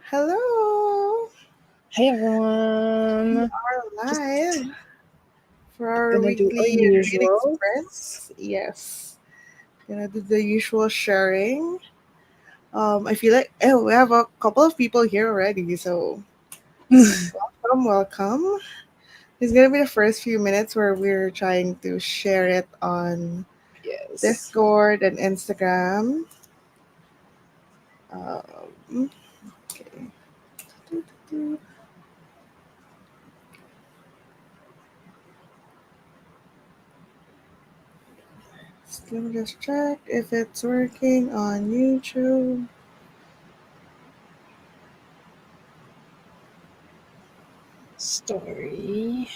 Hello! Hey We everyone, are just live for our gonna do our weekly reading usual. sprints. Yes, gonna do the usual sharing. I feel like we have a couple of people here already, so welcome. It's gonna be the first few minutes where we're trying to share it on Yes. Discord and Instagram. Um, okay. Let me just check if it's working on YouTube. Story.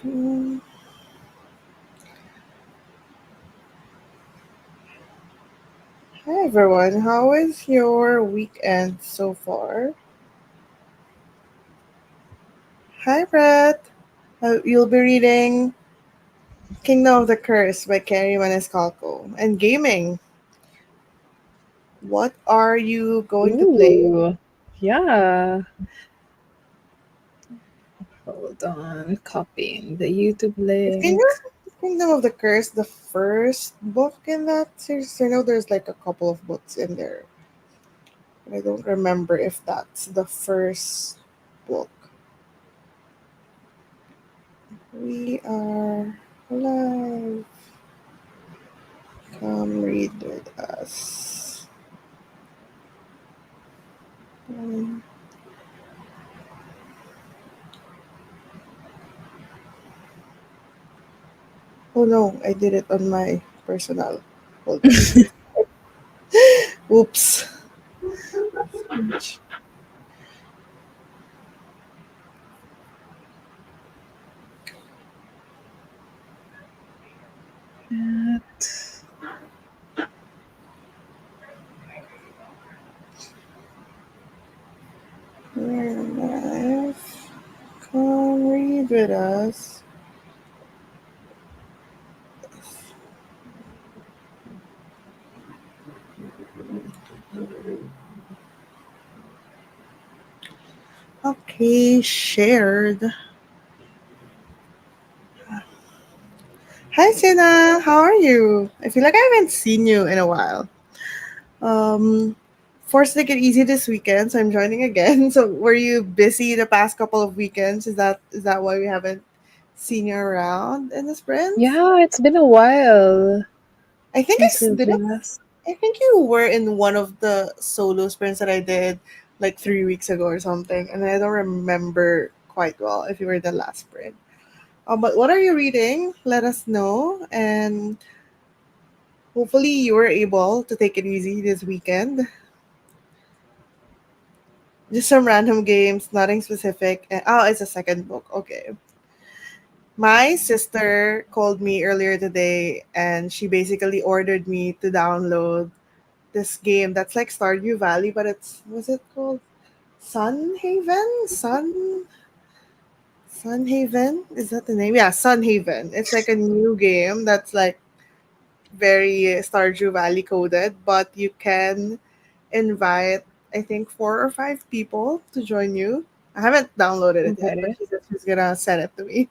Hmm. Hi everyone, how is your weekend so far? Hi Brett! You'll be reading Kingdom of the Curse by Carrie Maniscalco and gaming. What are you going to play? Ooh, yeah. Hold on, copying the YouTube Is link. Kingdom of the Curse the first book in that series? I know there's like a couple of books in there, but I don't remember if that's the first book. We are live. Come read with us. Um, oh no, I did it on my personal. Hold on. Oops. We're live. Come read with us. Okay, shared. Hi, Sina. How are you? I feel like I haven't seen you in a while. Um, Forced to take it easy this weekend, so I'm joining again. So, were you busy the past couple of weekends? Is that why we haven't seen you around in the sprints? Yeah, it's been a while I think since we've did I. last. I think you were in one of the solo sprints that I did like 3 weeks ago or something, and I don't remember quite well if you were the last sprint. But what are you reading? Let us know, and hopefully you were able to take it easy this weekend. Just some random games, nothing specific. Oh, it's a second book. Okay. My sister called me earlier today, and she basically ordered me to download this game that's like Stardew Valley, but it's what's it called? Sun Haven? Sun Haven? Is that the name? Yeah, Sun Haven. It's like a new game that's like very Stardew Valley coded, but you can invite I think 4 or 5 people to join you. I haven't downloaded it yet, but Okay. she said she's gonna send it to me.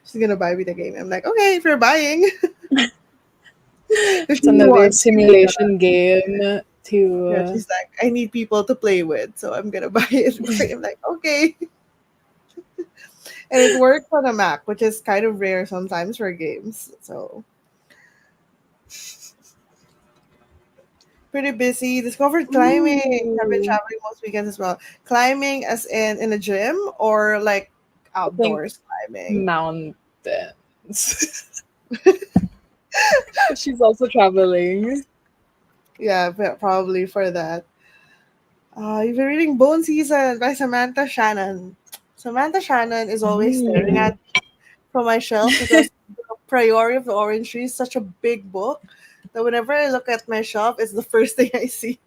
She's gonna buy me the game. I'm like, okay, if you're buying, if It's she another wants, she's gonna. simulation game to. Yeah, she's like, I need people to play with, so I'm gonna buy it for you. I'm like, okay. And it works on a Mac, which is kind of rare sometimes for games. So pretty busy. Discovered climbing. I've been Ooh, traveling most weekends as well. Climbing as in a gym or like I think outdoors climbing. mountains. She's also traveling. Yeah, probably for that. You've been reading Bone Season by Samantha Shannon. Samantha Shannon is always staring Ooh. at from my shelf because the Priority of the Orange Tree is such a big book that whenever I look at my shelf, it's the first thing I see.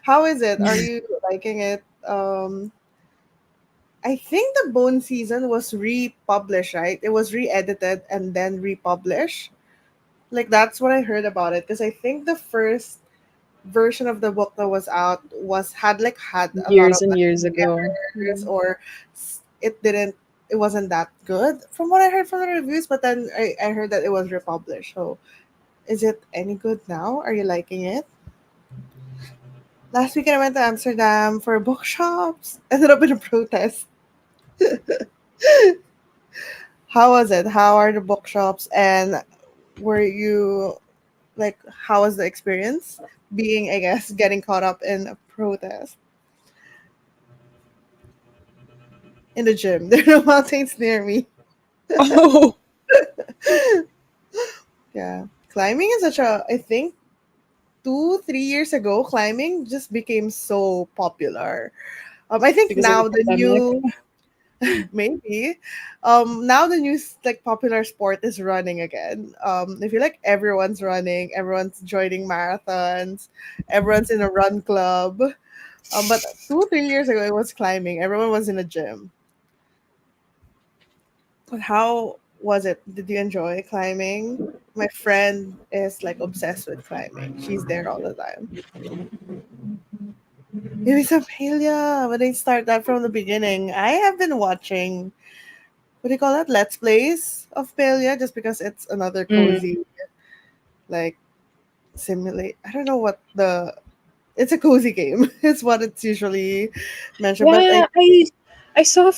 How is it? Are you liking it? I think the Bone Season was republished, right? It was re-edited and then republished. Like that's what I heard about it because I think the first version of the book that was out was had a lot Years of and like years ago. errors, or it wasn't that good from what I heard from the reviews. But then I heard that it was republished. So is it any good now? Are you liking it? Last weekend I went to Amsterdam for bookshops. Ended up in a protest. How was it? How are the bookshops? And were you like, how was the experience being, I guess, getting caught up in a protest in the gym? There are no mountains near me. Oh, Yeah. Climbing is such a, I think 2, 3 years ago, climbing just became so popular. I think because of the now the pandemic. new maybe. Now the new like popular sport is running again. I feel like everyone's running, everyone's joining marathons, everyone's in a run club. But 2, 3 years ago it was climbing. Everyone was in a gym. But how was it? Did you enjoy climbing? My friend is like obsessed with climbing. She's there all the time. Maybe some Palia, but they start that from the beginning. I have been watching, what do you call that? Let's plays of Palia, just because it's another Mm. cozy, like, simulate. I don't know what the. It's a cozy game. It's what it's usually mentioned, but Yeah, like, I saw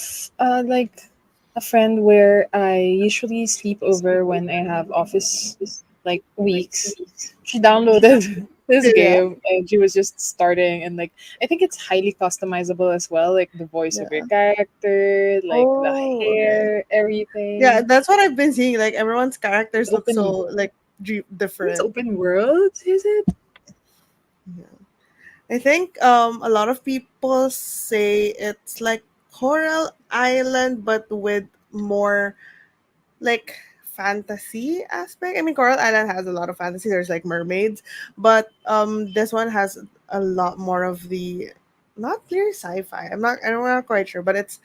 like a friend where I usually sleep over when I have office like weeks. She downloaded this yeah, game and she was just starting, and like I think it's highly customizable as well, like the voice of your yeah. character, like the Oh, okay. hair, Yeah, everything. that's what I've been seeing. Like everyone's It's characters look so open. like It's different. open world, is it? Yeah. I think a lot of people say it's like Coral Island, but with more like fantasy aspect. I mean, Coral Island has a lot of fantasy. There's like mermaids, but this one has a lot more of the, not clear sci-fi. I'm not quite sure, but it's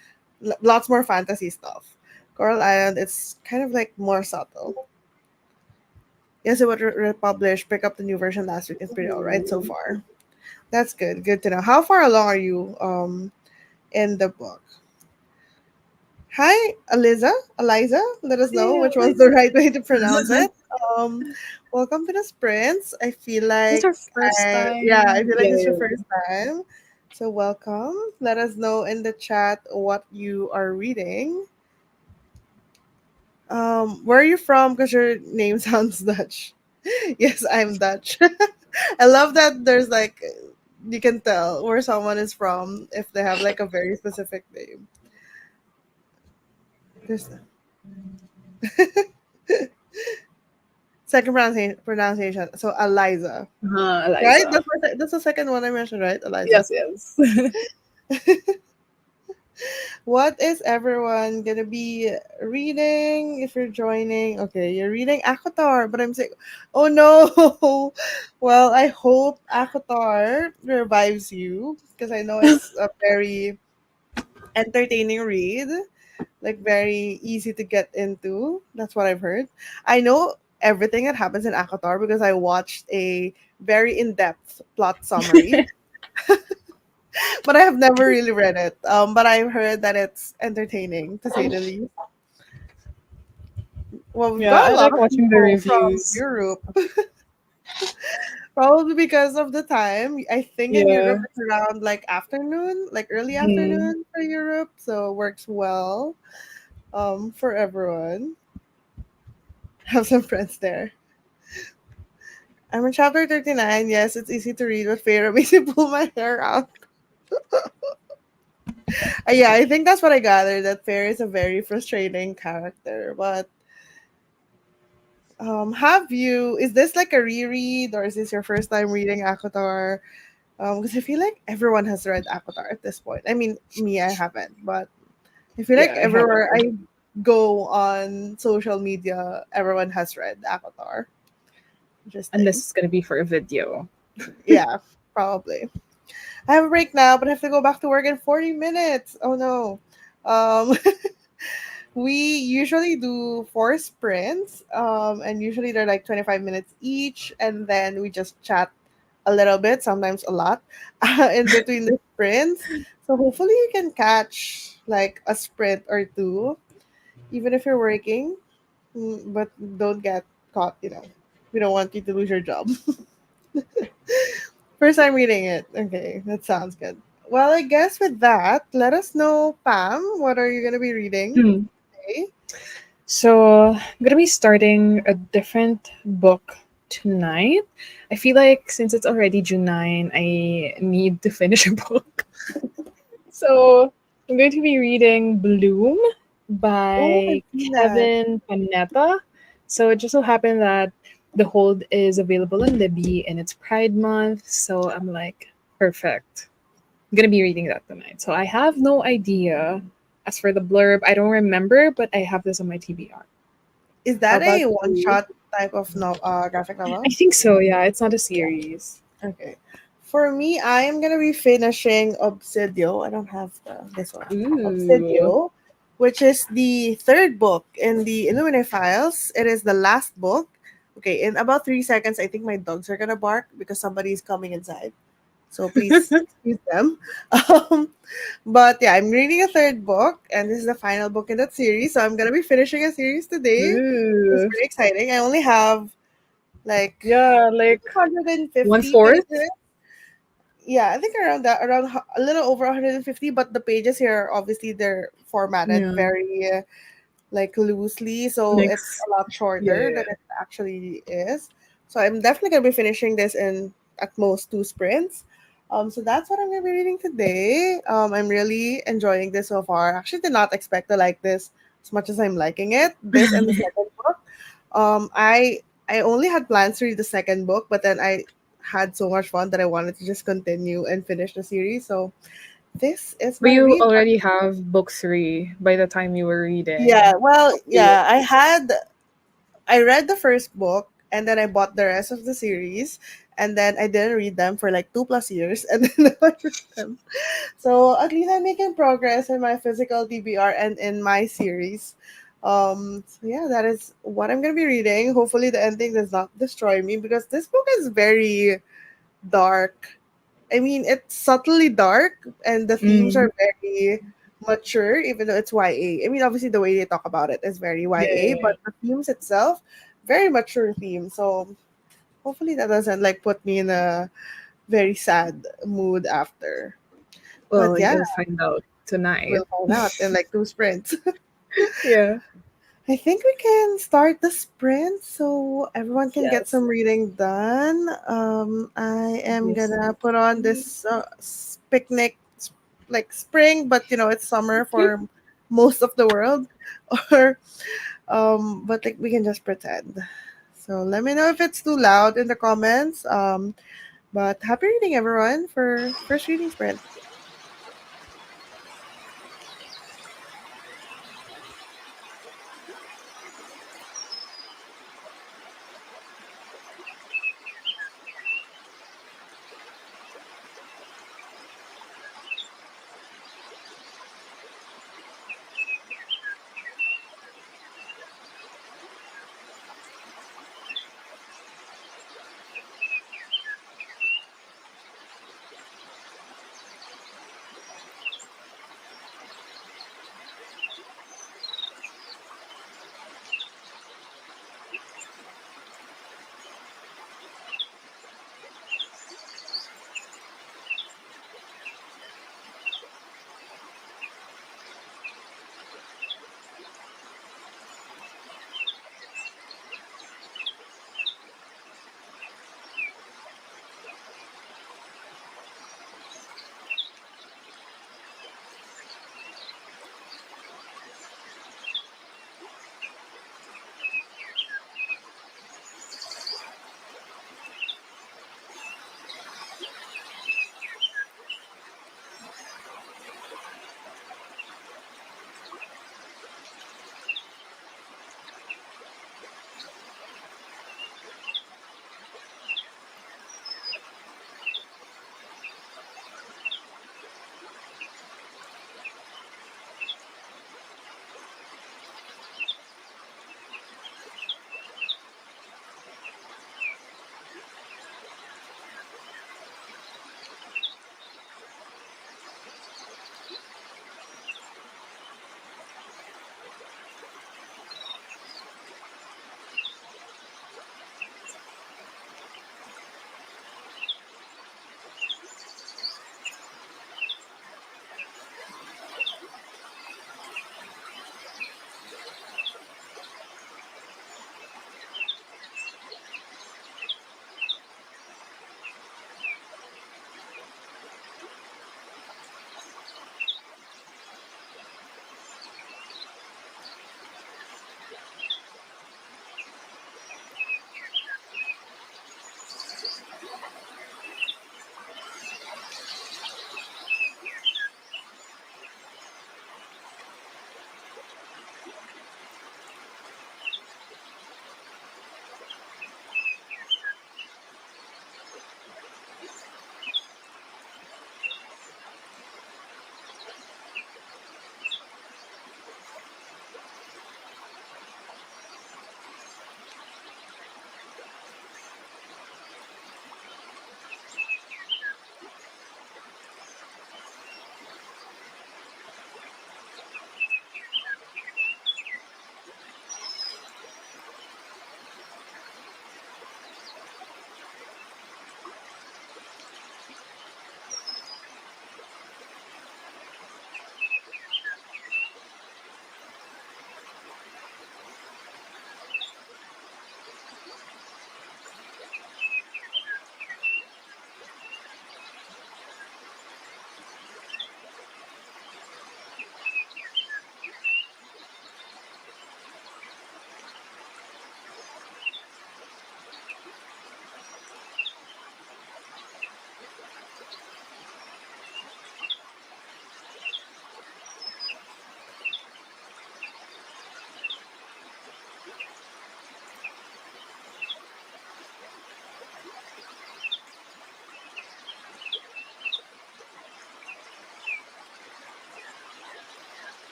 lots more fantasy stuff. Coral Island, it's kind of like more subtle. Yes, it was republished. Pick up the new version last week. It's pretty alright so far. That's good. Good to know. How far along are you in the book? Hi, Eliza. Eliza, let us know Yeah, which was the right way to pronounce it. Um, welcome to the sprints. I feel it's like our first I time. feel like Yeah, this is your yeah, first time. So welcome. Let us know in the chat what you are reading. Where are you from? Because your name sounds Dutch. Yes, I'm Dutch. I love that there's like, you can tell where someone is from if they have like a very specific name. There's second pronunciation. So Eliza, right? Eliza. That's the second one I mentioned, right? Eliza. Yes, yes. What is everyone gonna be reading if you're joining? Okay, you're reading Akatar, but I'm saying, oh no. Well, I hope Akatar revives you because I know it's a very entertaining read, like very easy to get into. That's what I've heard. I know everything that happens in Akatar because I watched a very in-depth plot summary, but I have never really read it. But I've heard that it's entertaining to say the least. Well, we've Yeah, got I a lot like of watching the people from reviews. Europe, probably because of the time. I think in Yeah. Europe it's around like afternoon, like early Mm. afternoon for Europe, so works well for everyone. Have some friends there. I'm in chapter 39. Yes, it's easy to read, but Pharaoh makes me pull my hair out. Yeah, I think that's what I gathered, that Pharaoh is a very frustrating character. But is this like a reread, or is this your first time reading Akotar? Because I feel like everyone has read Akotar at this point. I mean, me, I haven't, but I feel like Yeah, I haven't everywhere read. I go on social media, everyone has read Akotar. Unless Interesting. it's gonna be for a video. Yeah, probably. I have a break now, but I have to go back to work in 40 minutes. Oh no. Um, we usually do 4 sprints, and usually they're like 25 minutes each, and then we just chat a little bit, sometimes a lot, in between the sprints. So hopefully you can catch like a sprint or two, even if you're working. But don't get caught. We don't want you to lose your job. First time reading it. Okay, that sounds good. Well, I guess with that, let us know, Pam, what are you gonna be reading Hmm. today? So I'm gonna be starting a different book tonight. I feel like since it's already June 9, I need to finish a book. So I'm going to be reading Bloom Oh, I've by seen that. Kevin Panetta. So it just so happened that the hold is available in Libby and it's Pride Month. So I'm like, perfect. I'm gonna be reading that tonight. So I have no idea. As for the blurb, I don't remember, but I have this on my TBR. Is How that about a one you? shot type of graphic I novel? think so, yeah. It's not a series. Okay. For me, I am gonna be finishing Obsidio. I don't have this one. Ooh. Obsidio, which is the third book in the Illuminate Files. It is the last book. Okay, in about 3 seconds, I think my dogs are gonna bark because somebody is coming inside. So please excuse them. Um, but yeah, I'm reading a third book, and this is the final book in that series. So I'm gonna be finishing a series today. It's Ooh. pretty exciting. I only have like Yeah, like 150 1/4? pages. Yeah, I think around that, a little over 150. But the pages here, obviously, they're formatted Yeah. very like loosely, so it's Next. a lot Yeah, shorter than yeah. it actually is. So I'm definitely gonna be finishing this in at most two sprints. So that's what I'm gonna be reading today. I'm really enjoying this so far. Actually, did not expect to like this as much as I'm liking it. This and the second book. I only had plans to read the second book, but then I had so much fun that I wanted to just continue and finish the series. So this is But my you read. already have book 3 by the time you were Yeah, reading well, Blue. yeah, I read the first book and then I bought the rest of the series and then I didn't read them for like 2+ years and then I read them. So at least I'm making progress in my physical TBR and in my series. So yeah, that is what I'm gonna be reading. Hopefully the ending does not destroy me because this book is very dark. I mean, it's subtly dark and the themes Mm. are very mature, even though it's YA. I mean, obviously, the way they talk about it is very Yeah, YA, yeah, yeah. but the themes itself, very mature theme. So hopefully, that doesn't like put me in a very sad mood after. But Well, yeah, you'll find out tonight. we'll find out in like two sprints. Yeah. I think we can start the sprint so everyone can get Yes. some reading done. I am Yes. gonna put on this picnic, like spring, but it's summer for most of the world, or but like we can just pretend. So let me know if it's too loud in the comments. But happy reading, everyone, for first reading sprint.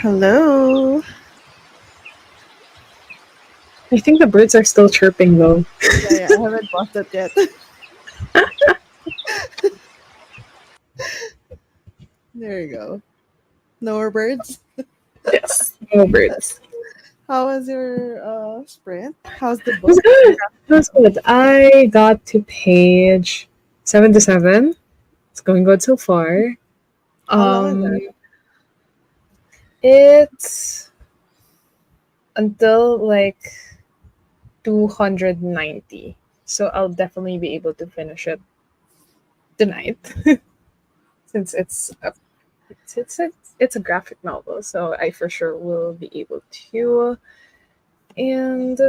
Hello. I think the birds are still chirping though. Yeah, yeah, I haven't paused it yet. There you go. No more birds. Yes, no birds. How was your sprint? How's the It was book? good. It was good. I got to page 77. It's going good so far. How long is it? Um, it's until like 290. So I'll definitely be able to finish it tonight since it's a graphic novel, so I for sure will be able to. And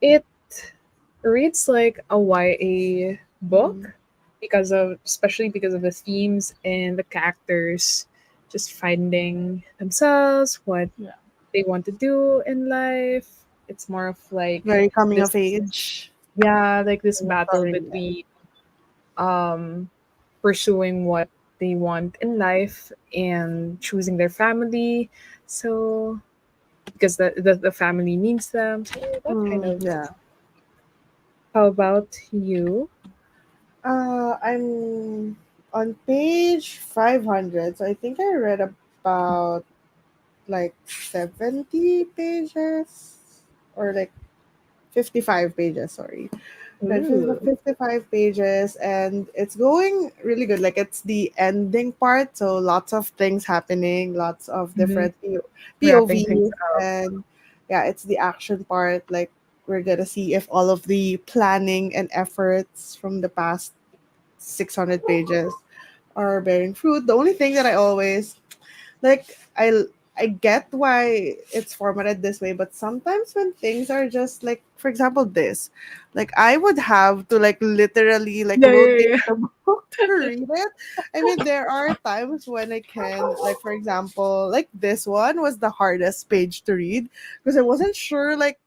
it reads like a YA Mm-hmm. book because of especially because of the themes and the characters just finding themselves, what Yeah. they want to do in life. It's more of like Very coming this of age yeah, like this in the battle story. Yeah. between um pursuing what they want in life and choosing their family. So because the family needs them. So that kind of Yeah. how about you? I'm on page 500. So I think I read about like 70 pages or like 55 pages, sorry. Read Ooh. 55 pages and it's going really good. Like it's the ending part, so lots of things happening, lots of Hmm. different Wrapping things POVs, up. and yeah, it's the action part. Like we're gonna see if all of the planning and efforts from the past 600 pages are bearing fruit. The only thing that I always like I get why it's formatted this way, but sometimes when things are just like, for example, this, like I would have to like literally like Yeah, yeah, rotate yeah. the book to read it. I mean, there are times when I can, like for example, like this one was the hardest page to read because I wasn't sure like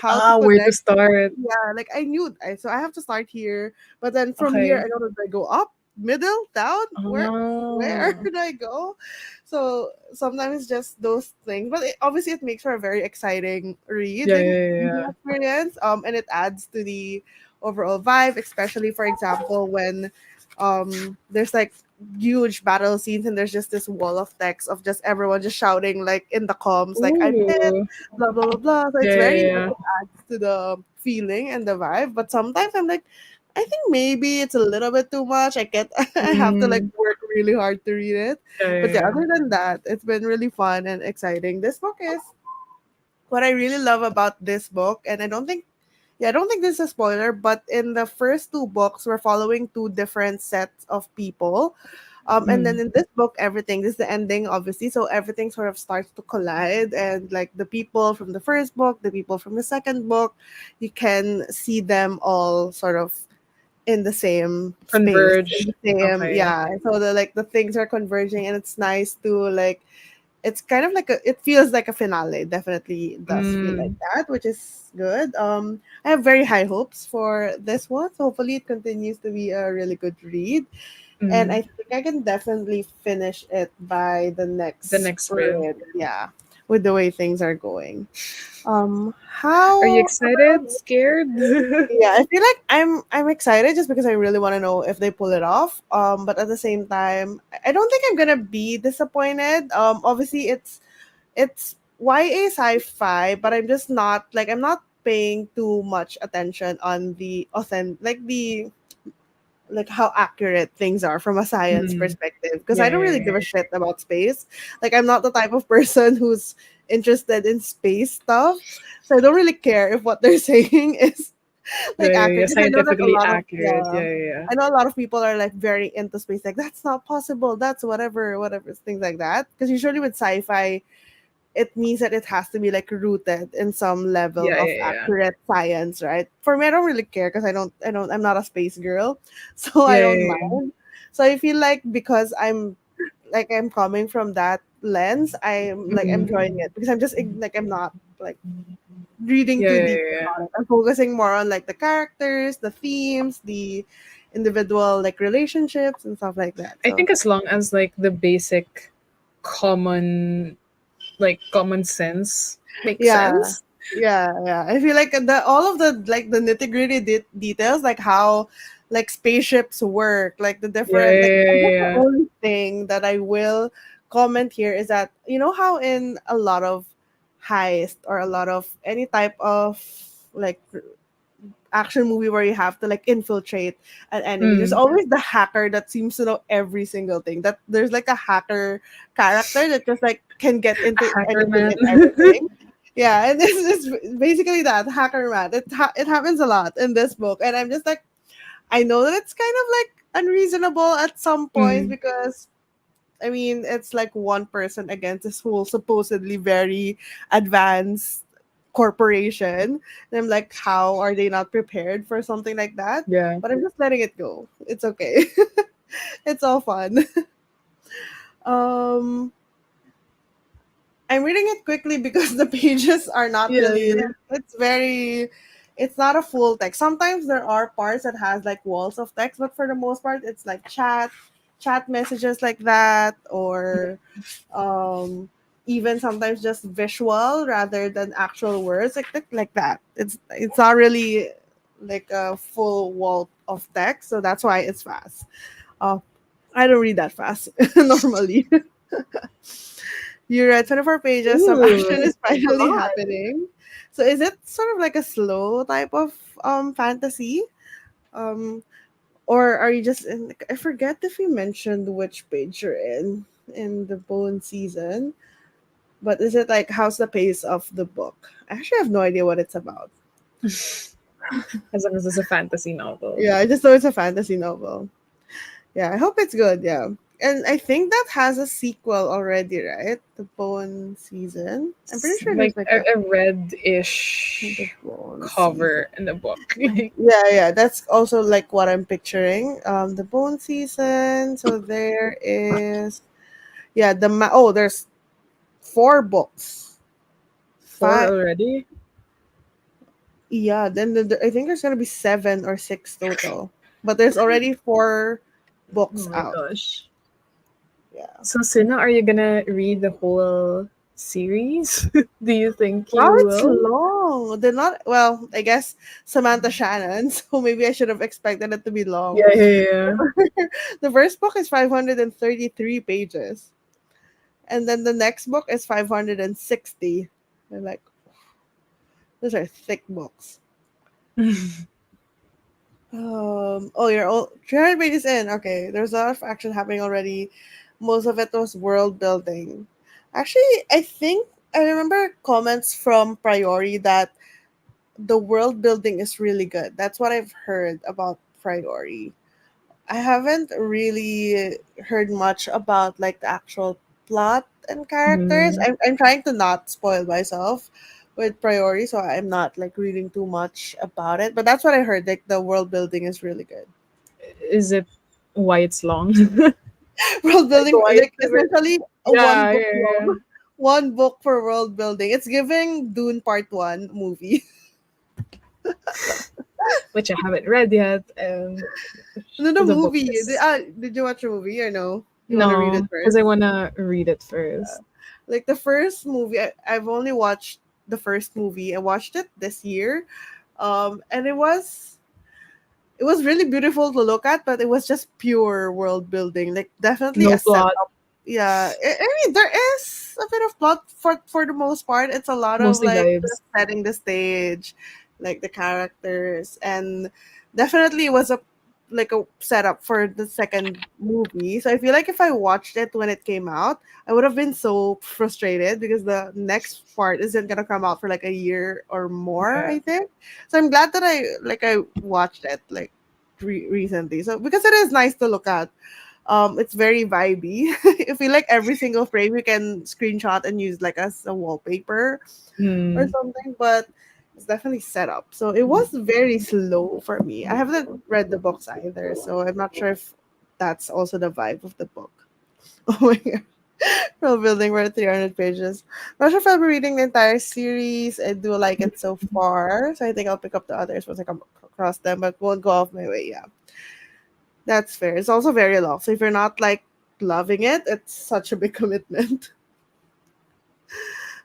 how to Ah, where to connect. start? Yeah, like I knew so I have to start here, but then from here Okay. I don't know, do I go up, middle, down, where Oh. do I go? So sometimes it's just those things, but obviously it makes for a very exciting Yeah, reading yeah, reading yeah. experience. And it adds to the overall vibe, especially for example when there's like huge battle scenes and there's just this wall of text of just everyone just shouting like in the comms like I'm hit, Ooh. blah blah blah blah. So it's Yeah, very yeah, like yeah. it adds to the feeling and the vibe. But sometimes I'm like, I think maybe it's a little bit too much. I get I have to like Mm, work really hard to read it. yeah, But yeah, yeah, other than that, it's been really fun and exciting. This book is what I really love about this book, and I don't think this is a spoiler, but in the first two books, we're following two different sets of people. yeah. And then Mm. in this book, everything, this is the ending, obviously. So everything sort of starts to collide. And like the people from the first book, the people from the second book, you can see them all sort of in the same space, in Converge. the same, Okay. yeah. So the like the things are converging, and it's nice to like it's kind of like it feels like a finale. Definitely does feel like Mm, that, which is good. I have very high hopes for this one. So hopefully it continues to be a really good read. And mm. I think I can definitely finish it by the The next next sprint. sprint. Yeah. With the way things are going. Are you How excited? Scared? yeah, I feel like I'm excited just because I really want to know if they pull it off. But at the same time, I don't think I'm gonna be disappointed. Obviously it's YA sci-fi, but I'm just not like I'm not paying too much attention on the like how accurate things are from a science Mm. perspective because Yeah, I don't yeah, really give yeah. a shit about space. Like I'm not the type of person who's interested in space stuff. So I don't really care if what they're saying is Yeah, like yeah, yeah. accurate. Because I know that a Scientifically lot of accurate. Yeah, yeah, yeah. I know a lot of people are like very into space, like that's not possible, that's whatever, things like that. Because usually with sci-fi, it means that it has to be like rooted in some level Yeah, of yeah, yeah. accurate science, right? For me, I don't really care because I'm not a space girl, so I Yeah, don't yeah, yeah. mind. So I feel like because I'm coming from that lens, I'm like Mm. enjoying it because like I'm not like reading Yeah, too yeah, deeply yeah. on it. I'm focusing more on like the characters, the themes, the individual like relationships and stuff like that. I So think as long as like the basic common, like common sense makes Yeah. sense. Yeah. I feel like the all of the like the nitty-gritty details, like how like spaceships work, like the Yeah, different like yeah, I guess the yeah, only thing that I will comment here is that you know how in a lot of heist or a lot of any type of like action movie where you have to like infiltrate an yeah. enemy. There's always the hacker that seems to know every single thing. That there's like a hacker character that just like can get into Hacker anything man. and everything. Yeah, and this is basically that hacker man. It happens a lot in this book, and I'm just like, I know that it's kind of like unreasonable at some points Mm, because I mean, it's like one person against this whole supposedly very advanced corporation. And I'm like, how are they not prepared for something like that? yeah. But I'm just letting it go. It's okay. It's all fun. Um, I'm reading it quickly because the pages are not Yeah, really yeah. like, it's very it's not a full text. Sometimes there are parts that has like walls of text, but for the most part it's like chat messages like that or um even sometimes just visual rather than actual words like that. It's not really like a full wall of text, so that's why it's fast. uh I don't read that fast normally. You read 24 pages, some Ooh, action is that's a finally lot. happening. So is it sort of like a slow type of fantasy, um or are you just in, I forget if you mentioned which page you're in the bone season. But is it like how's the pace of the book? I actually have no idea what it's about. As long as it's a fantasy novel. Yeah, I just know it's a fantasy novel. Yeah, I hope it's good. Yeah. And I think that has a sequel already, right? The Bone season. I'm pretty sure Like there's like a a the red-ish Bone season. cover in the book. Like, Yeah. That's also like what I'm picturing. The Bone season. So there is oh, there's four books. four Five. already. Yeah, then I think there's gonna be seven or six total, but there's already four Oh books my out. gosh. Yeah. So, Sina, are you gonna read the whole series? Do you think Wow, you it's will? long. They're not well. I guess Samantha Shannon, so maybe I should have expected it to be long. Yeah, yeah, yeah. The first book is 533 pages, and then the next book is 560. They're like those are thick books. Oh, you're all 300 pages in. Okay, there's a lot of action happening already. Most of it was world building. Actually, I think I remember comments from Priori that the world building is really good. That's what I've heard about Priori. I haven't really heard much about like the actual plot and characters. Mm. I'm trying to not spoil myself with Priori, so I'm not like reading too much about it. But that's what I heard. Like the world building is really good. Is it why it's long? World Like building, why like it's a bit? essentially a one Yeah, book yeah, yeah. long, one book for world building. It's giving Dune Part One movie. Which I haven't read yet, and No, the the book movie. is Did you watch the movie or no? You want to read it no, because first? I wanna read it first. Like the first movie, I've only watched the first movie. I watched it this year, and it was really beautiful to look at, but it was just pure world building. Like definitely No a plot, setup. Yeah, I mean there is a bit of plot for the most part. It's a lot of mostly like just vibes. setting the stage, like the characters, and definitely it was a like a setup for the second movie. So I feel like if I watched it when it came out, I would have been so frustrated because the next part isn't gonna come out for like a year or more, Yeah. I think. So I'm glad that I watched it like recently. So because it is nice to look at. It's very vibey. I feel like every single frame you can screenshot and use like as a wallpaper or Hmm. something, but it's definitely set up. So it was very slow for me. I haven't read the books either, so I'm not sure if that's also the vibe of the book. Oh my god. World building for 300 pages. Not sure if I'll be reading the entire series. I do like it so far, so I think I'll pick up the others once I come across them, but won't go off my way. Yeah, that's fair. It's also very long. So if you're not like loving it. It's such a big commitment.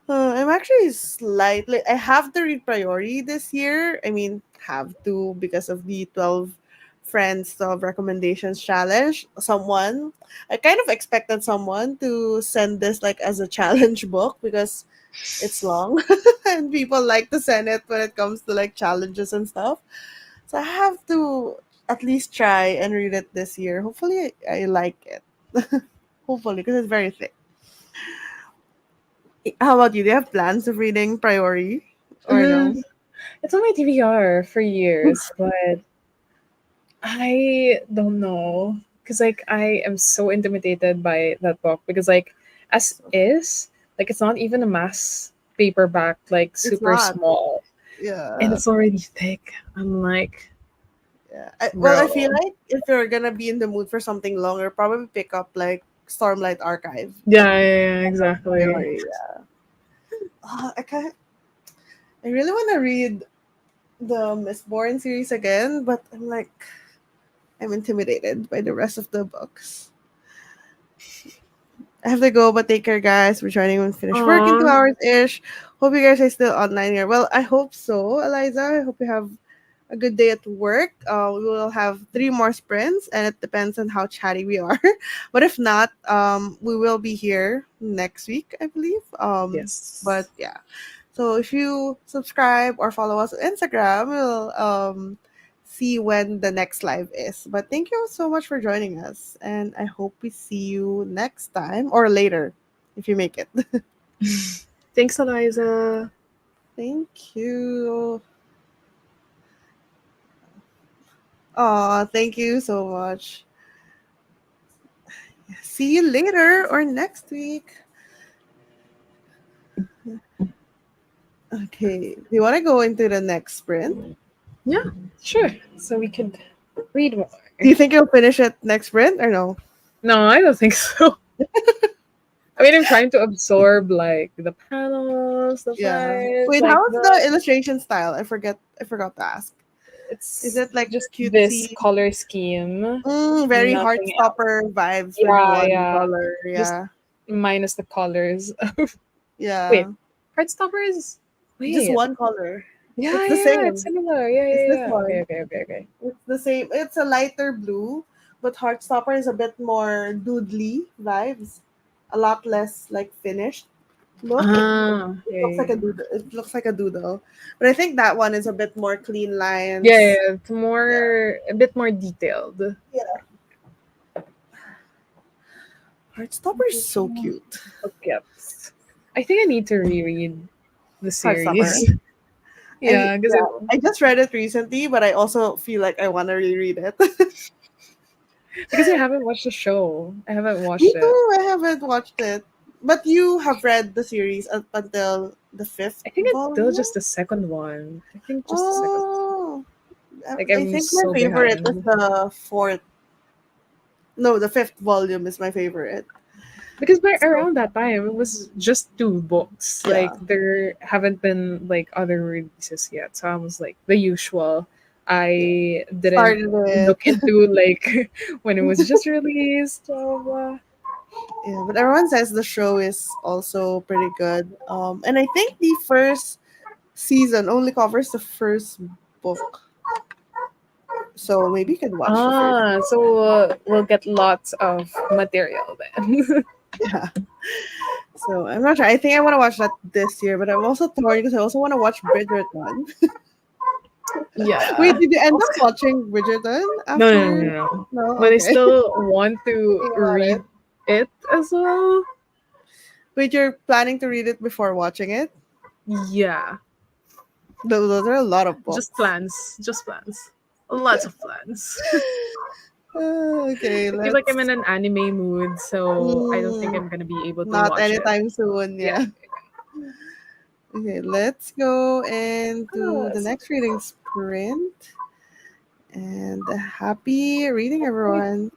I'm actually slightly. I have to read Priority this year. I mean, have to because of the 12 Friends of Recommendations challenge. I kind of expected someone to send this like as a challenge book because it's long and people like to send it when it comes to like challenges and stuff. So I have to at least try and read it this year. Hopefully, I like it. Hopefully, because it's very thick. How about you? Do you have plans of reading Priority or no? Mm, it's on my TBR for years, but I don't know because like I am so intimidated by that book because like as is like it's not even a mass paperback, like It's super not. small, and Yeah. it's already thick. I'm like, Yeah. I feel bro, like if you're gonna be in the mood for something longer, probably pick up like Stormlight Archive. yeah, yeah, yeah, exactly. Priority. Yeah. I can't. I really want to read the Mistborn series again, but I'm intimidated by the rest of the books. I have to go, but take care, guys. We're trying to finish work in Aw, 2 hours ish. Hope you guys are still online here. Well, I hope so, Eliza. I hope you have a good day at work. We will have three more sprints, and it depends on how chatty we are. But if not, we will be here next week, I believe. But yes. yeah. So if you subscribe or follow us on Instagram, we'll see when the next live is. But thank you so much for joining us, and I hope we see you next time or later if you make it. Thanks, Eliza. Thank you. Aw, thank you so much. See you later or next week. Okay. Do you want to go into the next sprint? Yeah, sure. So we could read more. Do you think you'll finish it next sprint or no? No, I don't think so. I mean, I'm trying to absorb like the panels, the Yeah. fights, Wait, like how's the the illustration style? I forgot to ask. Is it's it like just this cutesy? color scheme, Very nothing else. Heartstopper vibes with Yeah, one yeah. color. Just Yeah. minus the colors. Wait, Yeah. Heartstoppers? Just Wait. one color. Yeah, It's the yeah, yeah, it's same. similar. Yeah, It's yeah, this yeah. Okay, one. okay, okay, okay. It's the same. It's a lighter blue, but Heartstopper is a bit more doodly vibes. A lot less like finished look. Ah, It yeah, looks yeah, like a yeah. doodle. It looks like a doodle. But I think that one is a bit more clean Yeah, yeah, lines. yeah, it's Yeah. more a bit more detailed. Yeah. Heartstopper is so cute. Okay. I think I need to reread the Heartstopper. series. Yeah, because Yeah, I just read it recently, but I also feel like I want to reread it. I haven't watched the show. I haven't Me watched it. too. I haven't watched it, but you have read the series up until the fifth I think it's still volume. just the second one. I think just the second. Oh, Like I I'm think my so favorite is behind the fourth. No, the fifth volume is my favorite. because by So around that time it was just two books. Like yeah, there haven't been like other releases yet. So I was like the usual. yeah. I didn't Started look it. into like when it was just released. Blah, blah, blah. Yeah, but everyone says the show is also pretty good. And I think the first season only covers the first book. So maybe you could watch the first. Ah, so we'll get lots of material then. Yeah. So I'm not sure. I think I want to watch that this year, but I'm also torn because I also want to watch Bridgerton. Yeah. Wait, did you end up watching Bridgerton No, no, after? no, no. No, But I okay. still want to Think about read it. it as well. Wait, you're planning to read it before watching it? Yeah. Those are a lot of Just books. plans. Just plans. Lots of plans. Okay, I feel like let's. I'm in an anime mood, so I don't think Mm, I'm gonna be able to not watch it. anytime soon. Yeah. Yeah. Okay, let's go into Oh, the so next reading sprint. And happy reading, everyone.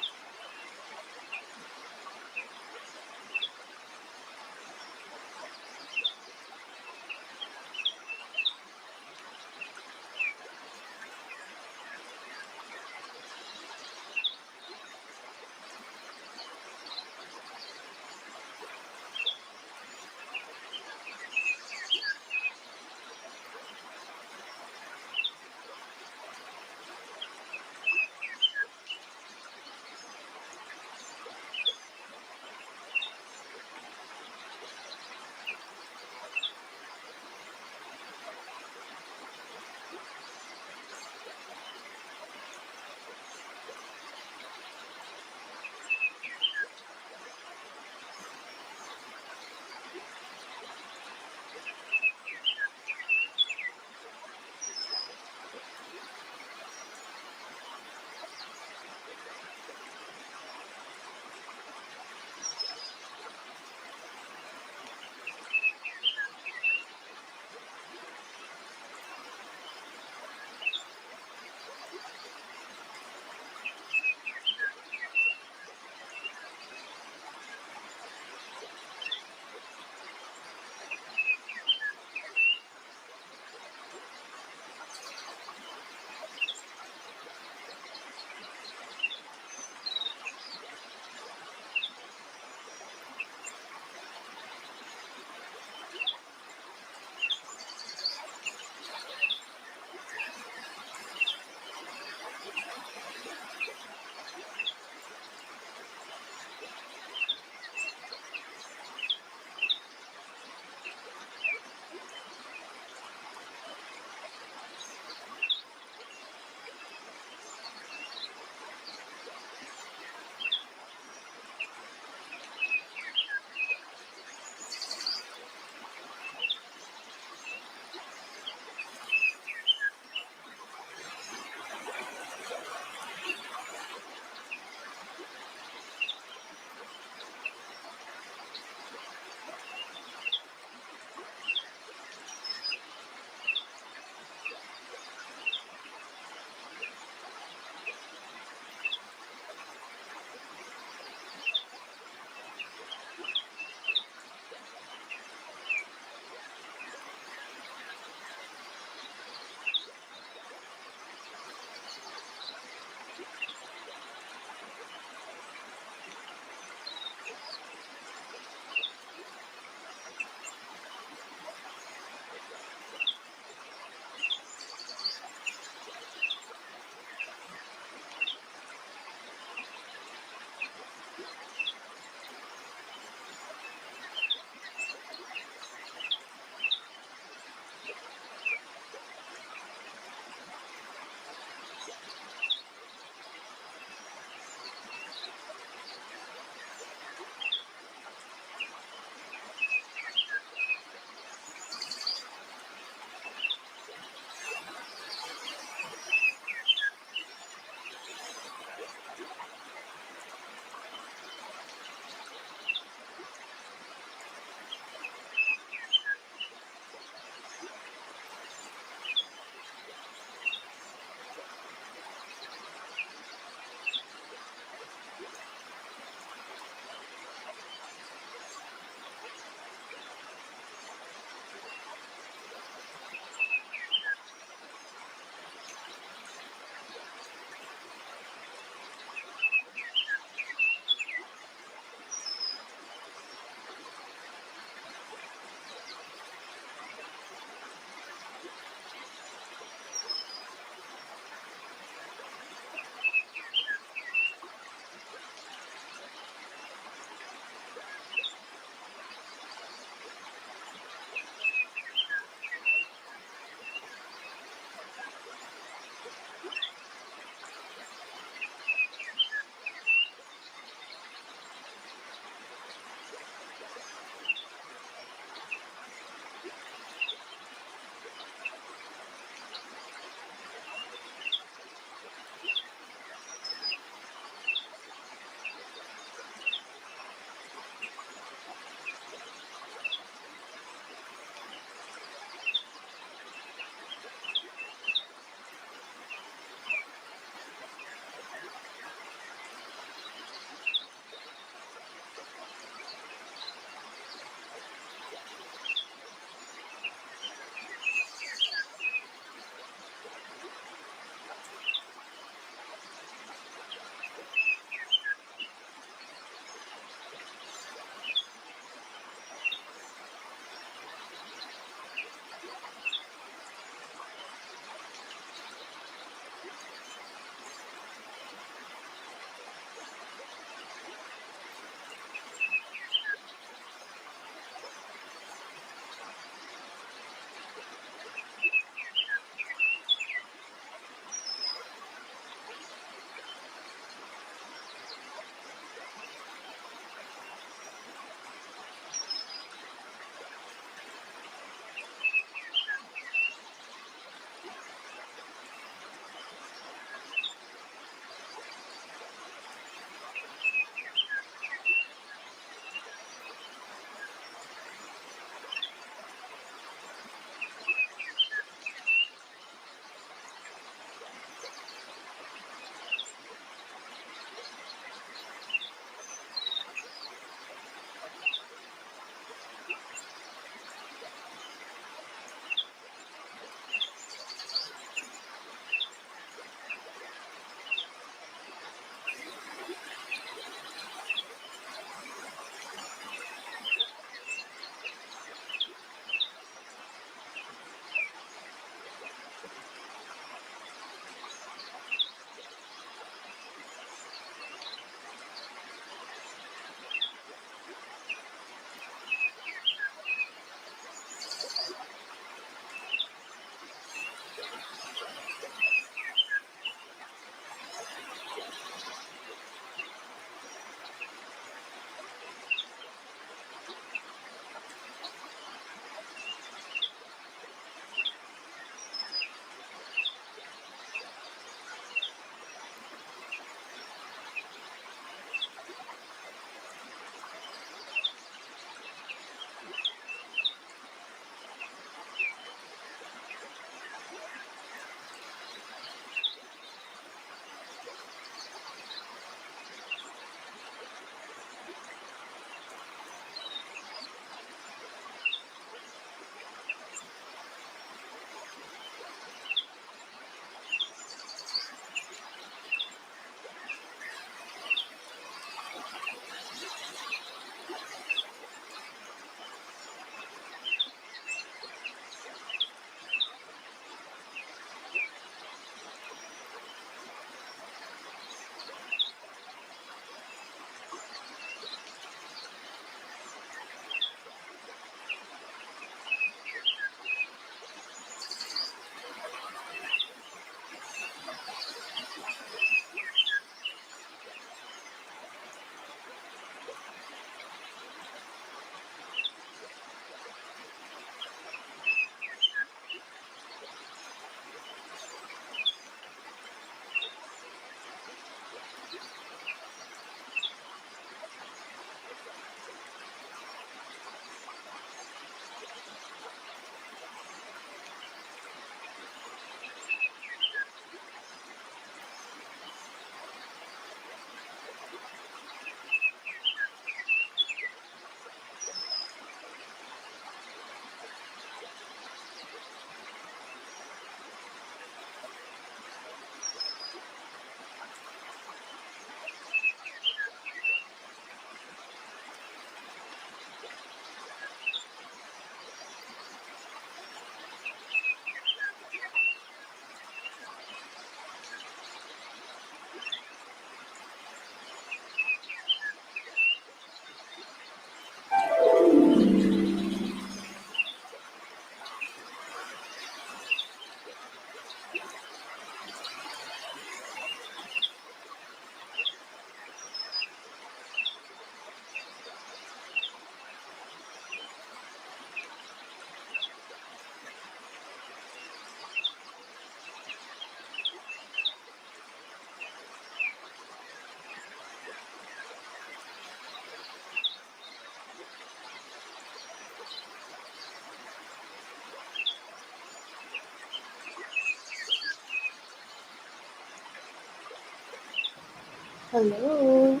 Hello.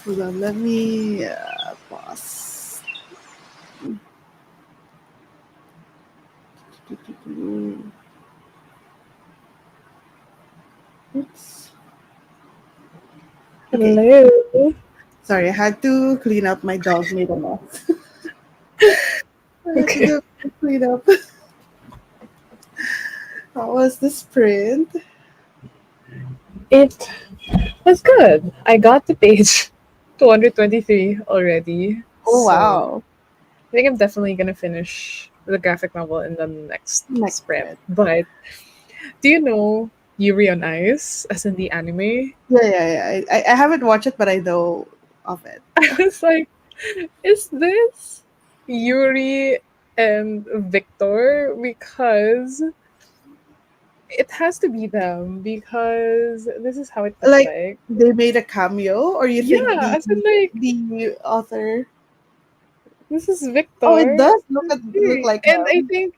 Hold on, let me pause. Oops. Okay. Hello. Sorry, I had to clean up. My dog made a mess. I had to Okay. do a clean up. How was the sprint? It was good. I got to page 223 already. Oh So wow. I think I'm definitely gonna finish the graphic novel in the next Next sprint. sprint. But do you know Yuri on Ice, as in the anime? Yeah. I haven't watched it, but I know of it. I was like, is this Yuri and Victor? Because it has to be them, because this is how it looks Like like. they made a cameo, or you think Yeah, as in like, the author? this is Oh, it Victor. does This is look Yuri. like And I them. think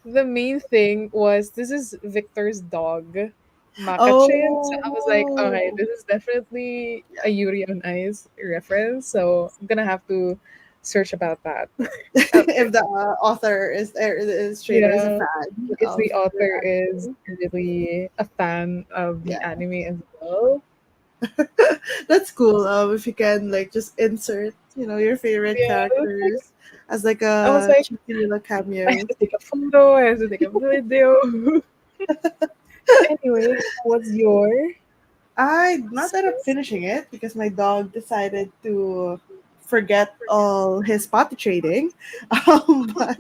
the main thing was this is Victor's dog, Makachin. So I was like, all right, Oh, this is definitely yeah. a Yuri on Ice reference. So I'm gonna have to search about that. If the author is trader is a Yeah, fan if of the the author is anime. really a fan of the Yeah, anime as well. that's cool. If you can like just insert, your favorite Yeah, characters as like I was a like, cheeky little I have cameo. to take a photo, I have to take a video. Anyway, what's your I not that I'm finishing it because my dog decided to forget all his potty training. But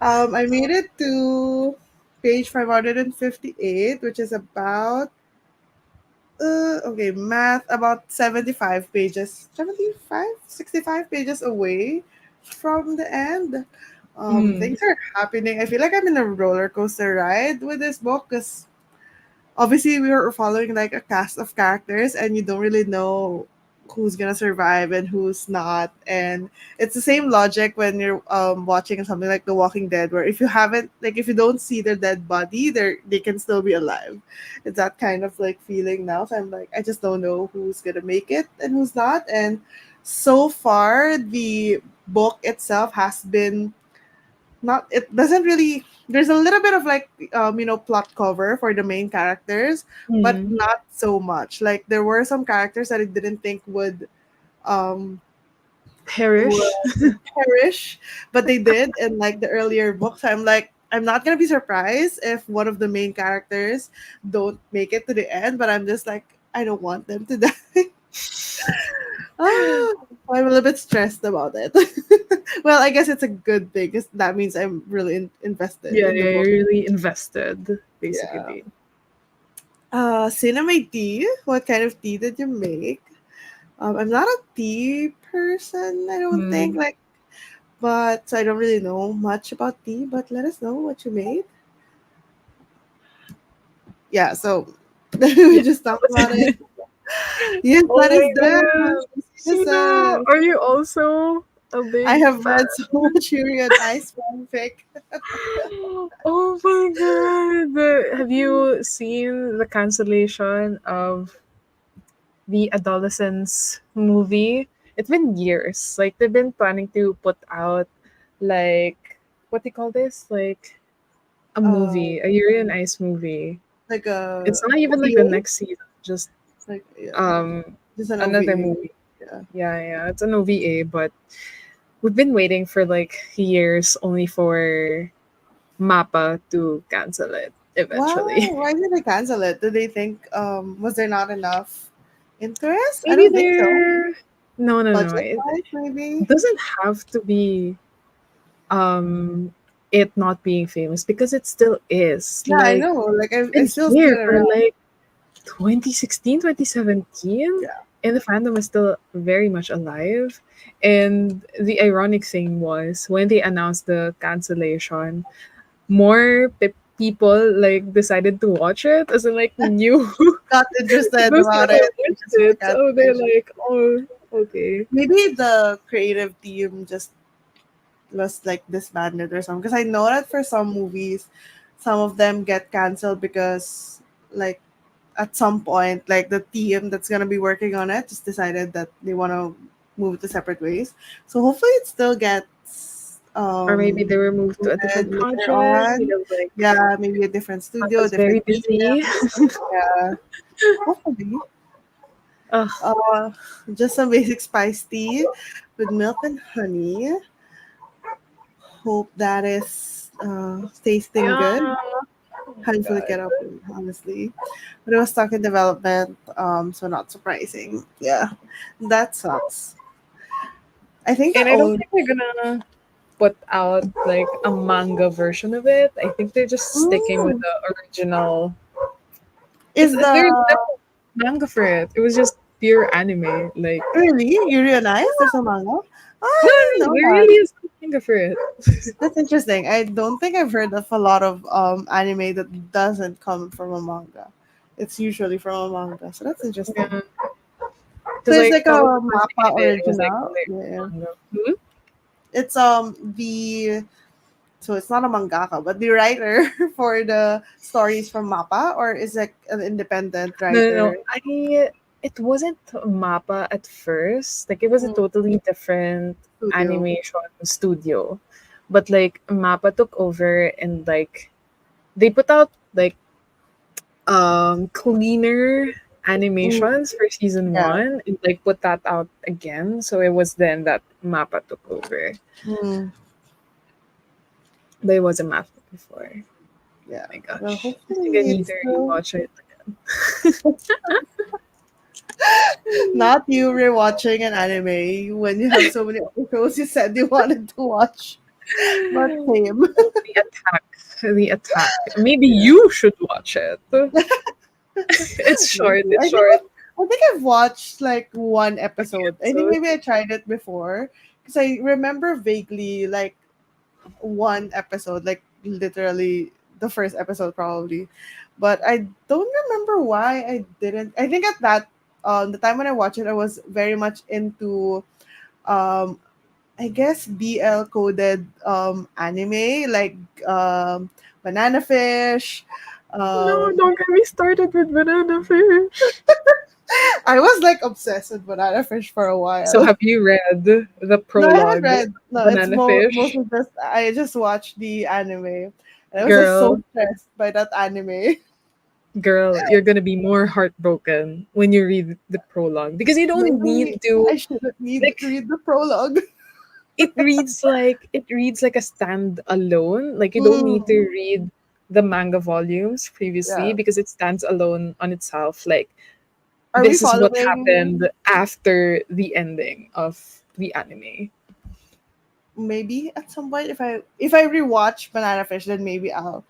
I made it to page 558, which is about okay, math about 75 pages, 65 pages away from the end. mm, Things are happening. I feel like I'm in a roller coaster ride with this book because obviously we were following like a cast of characters and you don't really know who's gonna survive and who's not, and it's the same logic when you're watching something like The Walking Dead, where if you haven't like if you don't see their dead body, they can still be alive. It's that kind of like feeling now, so I'm like, I just don't know who's gonna make it and who's not. And so far the book itself has been not, it doesn't really, there's a little bit of like plot cover for the main characters, but mm, not so much. Like there were some characters that I didn't think um perish? would perish, but they did in like the earlier books. I'm like, I'm not gonna be surprised if one of the main characters don't make it to the end, but I'm just like, I don't want them to die. Ah, I'm a little bit stressed about it. Well, I guess it's a good thing because that means I'm really invested Yeah, in the yeah, book. you're really invested, Yeah. basically. Cinema tea. What kind of tea did you make? I'm not a tea person, I don't think. Mm. Like, but so I don't really know much about tea. But let us know what you made. Yeah. So we Yeah. just talked about it. Yes, Oh that is my them. goodness. Sino, Innocent. are you also a I big have fan? read so much Yuri on Ice fanfic. Oh my god. Have you seen the cancellation of the Adolescence movie? It's been years. Like they've been planning to put out like what do you call this? Like a Uh, movie, a Yuri on Ice movie. like a It's not even like the OVA. next season, just Like yeah, um just an another OVA. movie. Yeah. Yeah, yeah. It's an OVA, but we've been waiting for like years only for Mappa to cancel it Why? eventually. Why did they cancel it? Did they think was there not enough interest? I Maybe don't think so. they're no, no, no. Budget It wise, maybe. doesn't have to be um it not being famous, because it still is. Yeah, I Like know. Like I been still see here it for around. like 2016, 2017, Yeah. and the fandom is still very much alive. And the ironic thing was when they announced the cancellation, more people like decided to watch it, as in like new Got interested those about never it watched because of the it. So they're cancellation. like, oh, okay. Maybe the creative team just was like disbanded or something. Because I know that for some movies, some of them get canceled because like at some point, like the team that's gonna be working on it just decided that they want to move to separate ways. So hopefully it still gets Or maybe they were moved to a included different later project on. because like Yeah, maybe a different I studio, was very different team. busy. Yeah, hopefully. Ugh, Uh, just some basic spice tea with milk and honey. Hope that is tasting good. yeah. How do you feel like God. get up, honestly? But it was stuck in development, so not surprising. Yeah, that sucks. I think the And I don't only think they're gonna put out like a manga version of it. I think they're just sticking with mm, the original. is There's the no manga for it. It was just pure anime. Like really you realize there's a manga? Oh, no, I didn't no, know there that. really is no manga for it. That's interesting. I don't think I've heard of a lot of anime that doesn't come from a manga. It's usually from a manga, so that's interesting. Yeah, So because it's like like that was a the first thing I mappa did. It was like original. like Yeah. manga. Hmm? It's the so it's not a mangaka, but the writer for the stories from Mappa, or is it an independent No, no, no. writer It wasn't Mappa at first. Like it was a mm, totally different studio? animation studio. But like Mappa took over and like they put out like cleaner Mm, animations for season yeah. 1 and like put that out again. So it was then that Mappa took over. Mm, But it wasn't Mappa before. yeah. My Well, gosh. I think I hopefully need it's to still rewatch it. not you rewatching an anime when you have so many episodes you said you wanted to watch. But same. Oh, the attack. The attack. Maybe Yeah. you should watch it. It's short. Maybe. It's short. I think I've watched like one episode. I think Episode. maybe I tried it before because I remember vaguely like one episode, like literally the first episode probably. But I don't remember why I didn't. I think at that the time when I watched it, I was very much into um I guess BL coded anime like Banana Fish. No, Um don't get me started with banana fish. I was like obsessed with Banana Fish for a So while. have you read the No, I haven't prologue read. of No, it's Banana Fish? mostly just I just watched the anime, and I was just so Girl, stressed by that anime. girl, you're gonna be more heartbroken when you read the prologue because you don't Maybe need to I shouldn't need like to read the prologue. it reads like a stand alone. Like you don't need Mm, to read the manga volumes previously yeah. because it stands alone on itself. Like Are we this is what following? happened after the ending of the anime. Maybe at some point, if I rewatch Banana Fish, then maybe I'll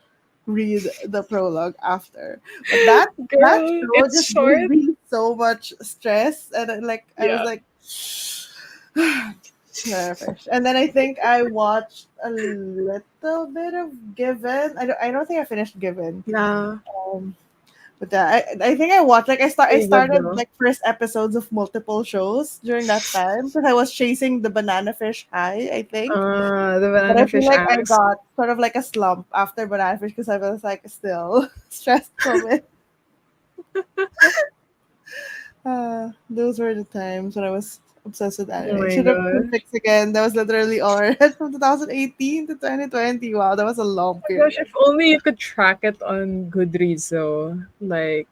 read the prologue after. But that Girl, show it's just gave short. me so much stress, and I was Yeah. like, Banana Fish. And then I think I watched a little bit of Given. I don't think I finished Given. Yeah. Um, but I think I watched like I Pretty good started though. like first episodes of multiple shows during that time because I was chasing the Banana Fish high, I think. The But I banana feel fish like I ass. got sort of like a slump after Banana Fish because I was like still stressed from it. Those were the times when I was obsessed with Oh anime. my Should have been gosh. fixed again. That was literally all I read from 2018 to 2020. Wow, that was a long Oh my gosh, period. if only you could track it on Goodreads though. Like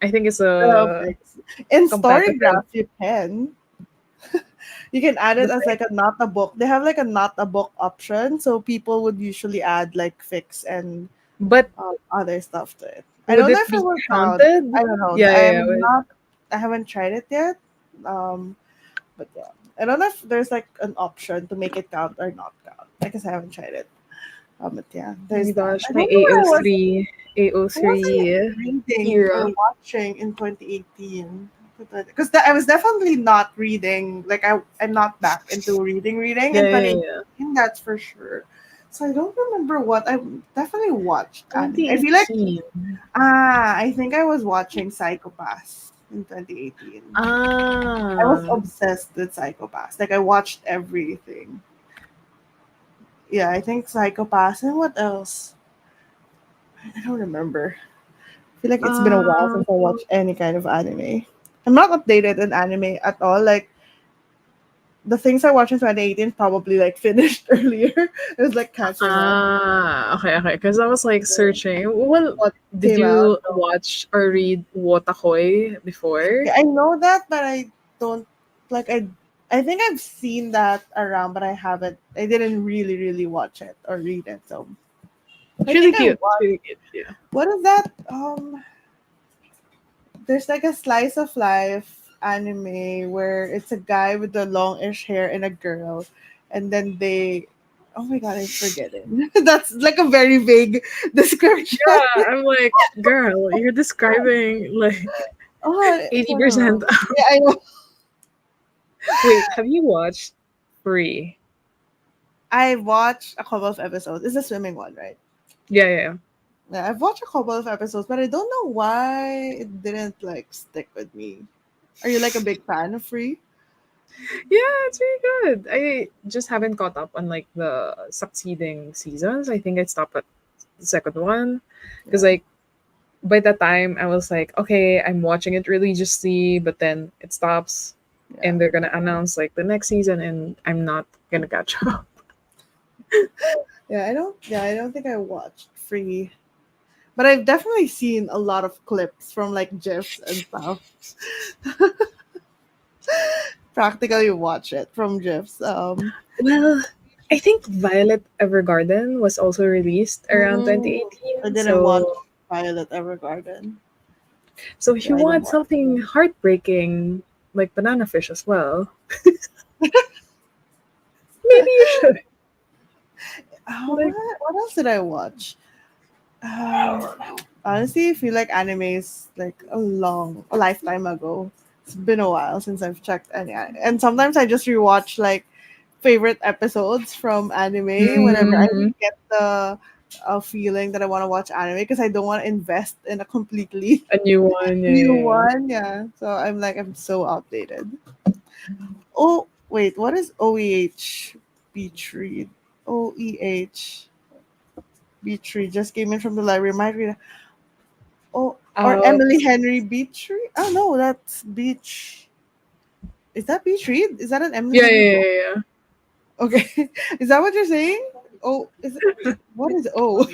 I think it's a Fixed. In competitive. Storygraph, you can. You can add it But as like a not a book. They have like a not a book option, so people would usually add like fix and but other stuff to it. I would don't know it if it be will count. counted? I don't know. Yeah, yeah, yeah. I'm not. I haven't tried it yet. Um, but yeah, I don't know if there's like an option to make it count or not count. I guess I haven't tried it. But yeah, Oh my there's that. gosh, I my don't know AO what was I three reading or era. watching in 2018. Because I was definitely not reading. Like I'm not back into reading Yeah, in yeah, yeah. 2018. That's for sure. So I don't remember what I definitely watched anime. I feel like 2018. I think I was watching Psychopaths in 2018. I was Ah, obsessed with Psychopaths. Like I watched everything. Yeah, I think Psychopaths and what else? I don't remember. feel like it's been a while Um, since I watched any kind of anime. I'm not updated in anime at all. Like the things I watched in 2018 probably like finished earlier. It was like catching up. okay, okay. Because I was like searching. Well, What did came out? you watch or read Wotakoi before? Yeah, I know that, but I don't like. I think I've seen that around, but I haven't. I didn't really watch it or read it. So It's I really think I cute. It's watched. really cute. Yeah. What is that? There's like a slice of life anime where it's a guy with the longish hair and a girl, and then they. Oh my god, I'm forgetting. That's like a very vague description. Yeah, I'm like, girl, you're describing like Oh, I don't 80%. know. Yeah, I know. Wait, have you watched Free? I watched a couple of episodes. It's a swimming one, right? Yeah, yeah, yeah. Yeah, I've watched a couple of episodes, but I don't know why it didn't like stick with me. Are you like a big fan of Free? Yeah, it's really good. I just haven't caught up on like the succeeding seasons. I think I stopped at the second one because Yeah, like by that time I was like, okay, I'm watching it religiously, but then it stops yeah, and they're gonna announce like the next season and I'm not gonna catch up. yeah. I don't. Yeah, I don't think I watched Free, but I've definitely seen a lot of clips from like gifs and stuff. Practically watch it from gifs. Well, I think Violet Evergarden was also released around mm, I 2018. didn't watch So Violet Evergarden. so if Yeah, you I don't want watch. something heartbreaking like Banana Fish as well, maybe you should. Like What else did I watch? Um, Honestly, I feel like anime is like a lifetime ago. It's been a while since I've checked any, and sometimes I just rewatch like favorite episodes from anime whenever I mm, get the feeling that I want to watch anime because I don't want to invest in a completely a new one, yeah, new yeah, yeah. one. Yeah, so I'm so outdated. Oh wait, what is OEH Beach Read? OEH Beach Read just came in from the library. Might read. Oh, or Emily Out. Henry Beach Read? Oh no, that's Beach. Is that Beach Read? Is that an Emily Yeah, Henry yeah, book? yeah, yeah. Okay, is that what you're saying? Oh, is it? What is O?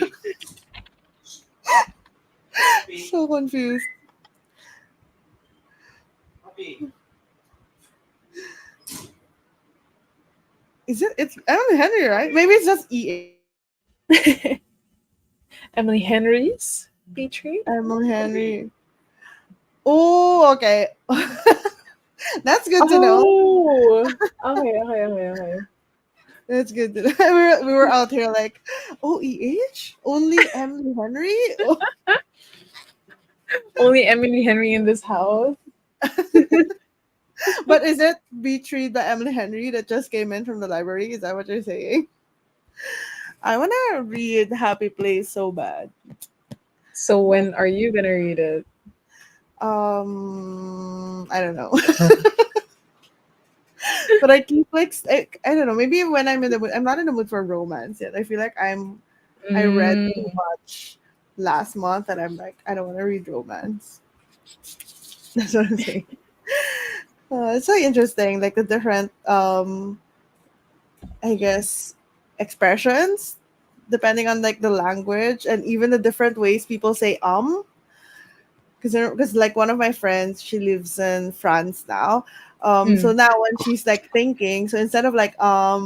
So confused. Is it? It's Emily Henry, right? Maybe it's just EH. Emily Henry's Betrayed. Emily Henry. Oh, okay. That's good to know. Oh, okay, okay, okay, okay. That's good to know. We were out here like, oh, EH? Only Emily Henry? Oh. Only Emily Henry in this house. But is it Betrayed by Emily Henry that just came in from the library? Is that what you're saying? I want to read Happy Place so bad. So But when are you gonna read it? I don't know. But I keep like I don't know. Maybe when I'm in the mood, I'm not in the mood for romance yet. I feel like I read Mm, too much last month, and I'm like I don't want to read romance. That's what I'm saying. It's so interesting, like the different I guess expressions depending on like the language and even the different ways people say because like one of my friends, she lives in France now. So mm. now when she's like thinking, so instead of like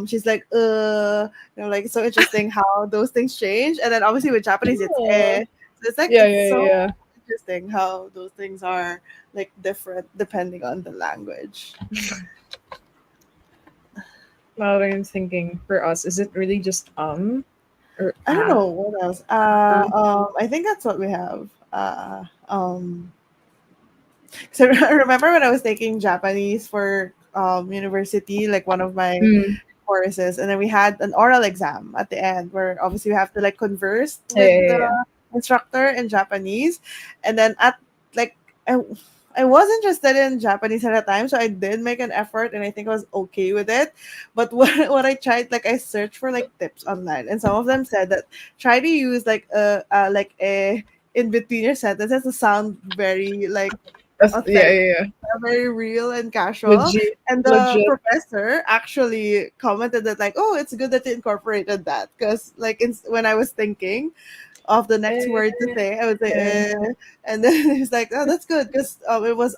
she's like like it's so interesting how those things change. And then obviously with Japanese it's Oh. so it's like Yeah, it's yeah, so yeah. interesting how those things are like different depending on the language. Now that I'm thinking, for us, is it really just or I don't know what else. I think that's what we have. So I remember when I was taking Japanese for university, like one of my Mm. courses, and then we had an oral exam at the end where obviously we have to like converse Yeah, with yeah, the yeah. instructor in Japanese, and then at like I was interested in Japanese at the time, so I did make an effort, and I think I was okay with it. But what I tried, like I searched for like tips online, and some of them said that try to use like a in between your sentences to sound very like Yeah, authentic, yeah, yeah. very real and casual. Legit, And the legit. professor actually commented that like, "Oh, it's good that you incorporated that," because like when I was thinking of the next word to Eh, say, I would say, eh. and then he's like, "Oh, that's good," because it was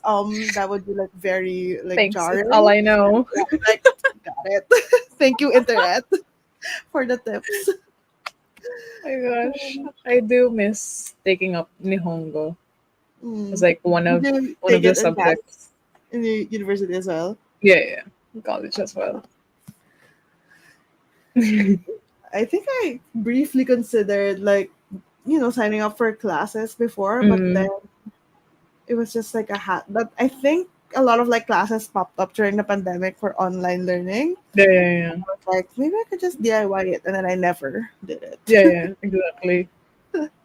that would be like very like Thanks. That's all jarring. I know. Yeah, like got it. Thank you, internet, for the tips. My gosh, I do miss taking up Nihongo. It's Mm. like Did you one of take the it in class subjects. in the university as well? Yeah, yeah, yeah. College as well. I think I briefly considered like signing up for classes before, but then Mm, it was just like a hat. But I think a lot of like classes popped up during the pandemic for online learning. yeah, yeah, yeah, I was like, maybe I could just DIY it, and then I never did it. yeah, yeah. Exactly.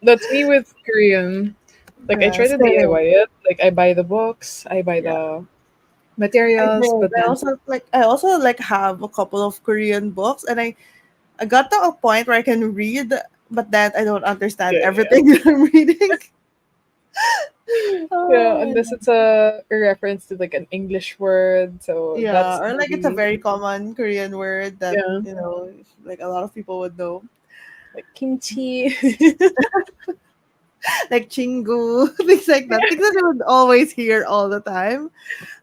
That's me with Korean. Like I Yeah, try to same. DIY it. Like I buy the books, I buy Yeah, the I materials, did. but then I also like have a couple of Korean books, and I got to a point where I can read, but then I don't understand yeah, yeah, everything that I'm reading. yeah. Oh, Unless it's a reference to like an English word, so yeah, that's or like it's a the very common Korean word that yeah, like a lot of people would know, like kimchi. like chingu, things like that, things that you would always hear all the time.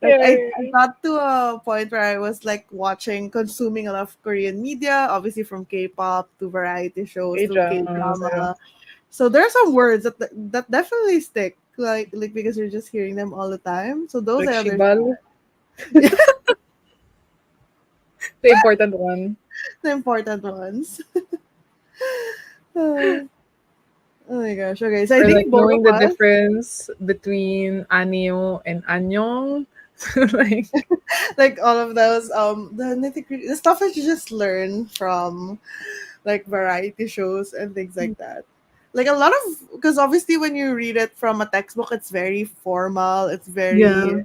Like Yeah, I yeah, got to a point where I was like consuming a lot of Korean media, obviously from K-pop to variety shows K to dramas. Yeah. K-drama. So there are some words that definitely stick, like because you're just hearing them all the time. So those Like I understand. shibal, Yeah, the important one. the important ones. Oh my gosh. Okay, so I Or like think both of knowing the us, difference between anyo and anyong. Like like all of those, the nitty-gritty, the stuff that you just learn from like variety shows and things like that. Like a lot of, because obviously when you read it from a textbook, it's very formal, it's very yeah,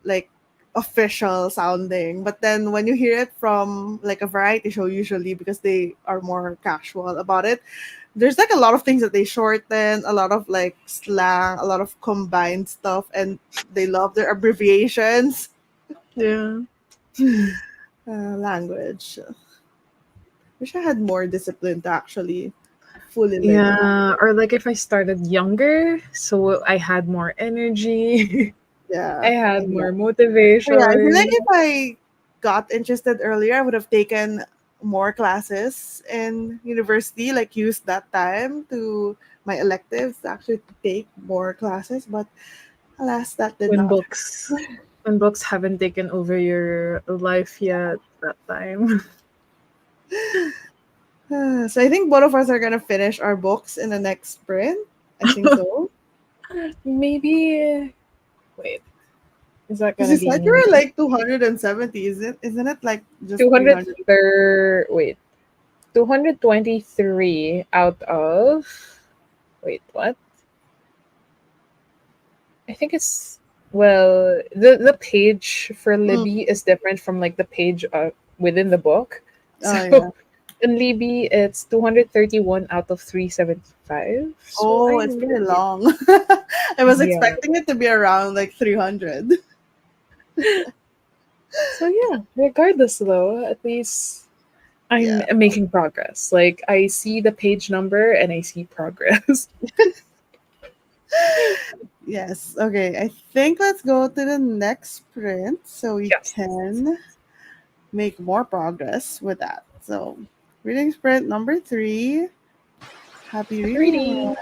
like official sounding. But then when you hear it from like a variety show, usually because they are more casual about it, there's like a lot of things that they shorten, a lot of like slang, a lot of combined stuff, and they love their abbreviations. yeah, Language. Wish I had more discipline to actually fully learn a yeah. language. Or like if I started younger, so I had more energy, I Yeah, had more exactly. So yeah, I feel like if motivation. I got interested earlier, I would have taken more classes in university, like used that time to my electives to actually take more classes. But alas, that did When not books, when books haven't taken over your life yet, that time. happen. So I think both of us are gonna finish our books in the next sprint. I think so. Maybe. Wait, is that Because gonna you be said you me? were like 270, isn't it like just 200 300? wait, 223 out of, wait, what? I think it's, well, the page for Libby Mm. is different from like the page within the book. So Oh yeah. in Libby it's 231 out of 375. So Oh, I it's pretty made, long. I was yeah. expecting it to be around like 300. So yeah, regardless though, at least I'm Yeah. making progress. Like I see the page number and I see progress. Yes. Okay. I think let's go to the next sprint so we Yes. can make more progress with that. So, reading sprint number 3. Happy Happy reading, everyone. reading.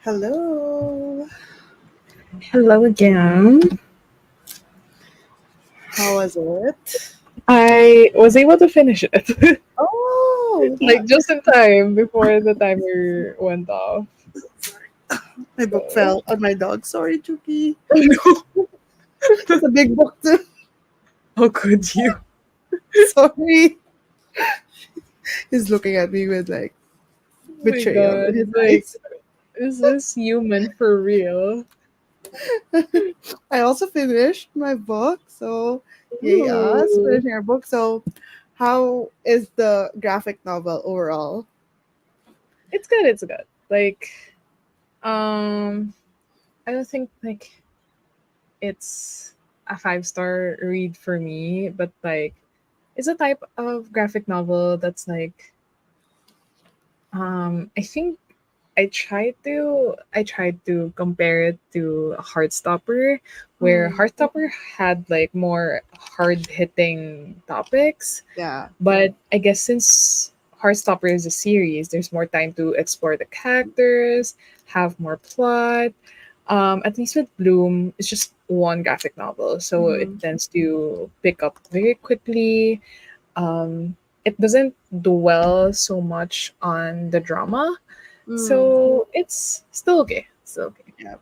Hello. Hello again. How was it? I was able to finish it, Oh, like just in time before the timer went off. my book So, fell on my dog. Sorry, Chucky. oh no, It's a big book too. how could you? Sorry. He's looking at me with like Oh my betrayal in god, his like, eyes. is this human for real? I also finished my book, so yay us Ooh, finishing our book. So, how is the graphic novel overall? it's good. It's good. Like, um, I don't think like it's a 5-star read for me, but like, it's a type of graphic novel that's like, I think I tried to compare it to Heartstopper, where Mm, Heartstopper had like more hard hitting topics, yeah. but I guess since Heartstopper is a series, there's more time to explore the characters, have more plot. At least with Bloom, it's just one graphic novel, so it Mm-hmm. tends to pick up very quickly. It doesn't dwell so much on the drama, Mm, so it's still okay. Still okay. yeah.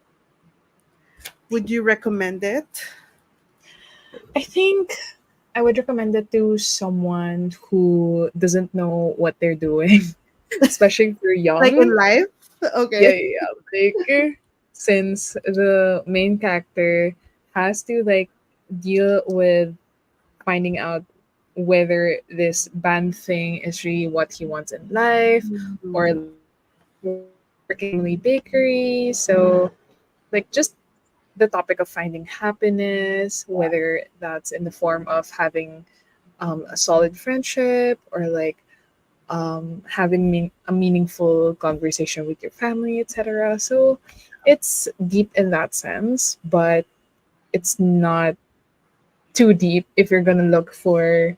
Would you recommend it? I think I would recommend it to someone who doesn't know what they're doing, especially if you're Like in young. life? Yeah, Okay. yeah, yeah. Like since the main character has to like deal with finding out whether this band thing is really what he wants in life, or Mm, like working in a family bakery. So like just the topic of finding happiness, whether that's in the form of having a solid friendship, or like having a meaningful conversation with your family, etc. So it's deep in that sense, but it's not too deep if you're gonna look for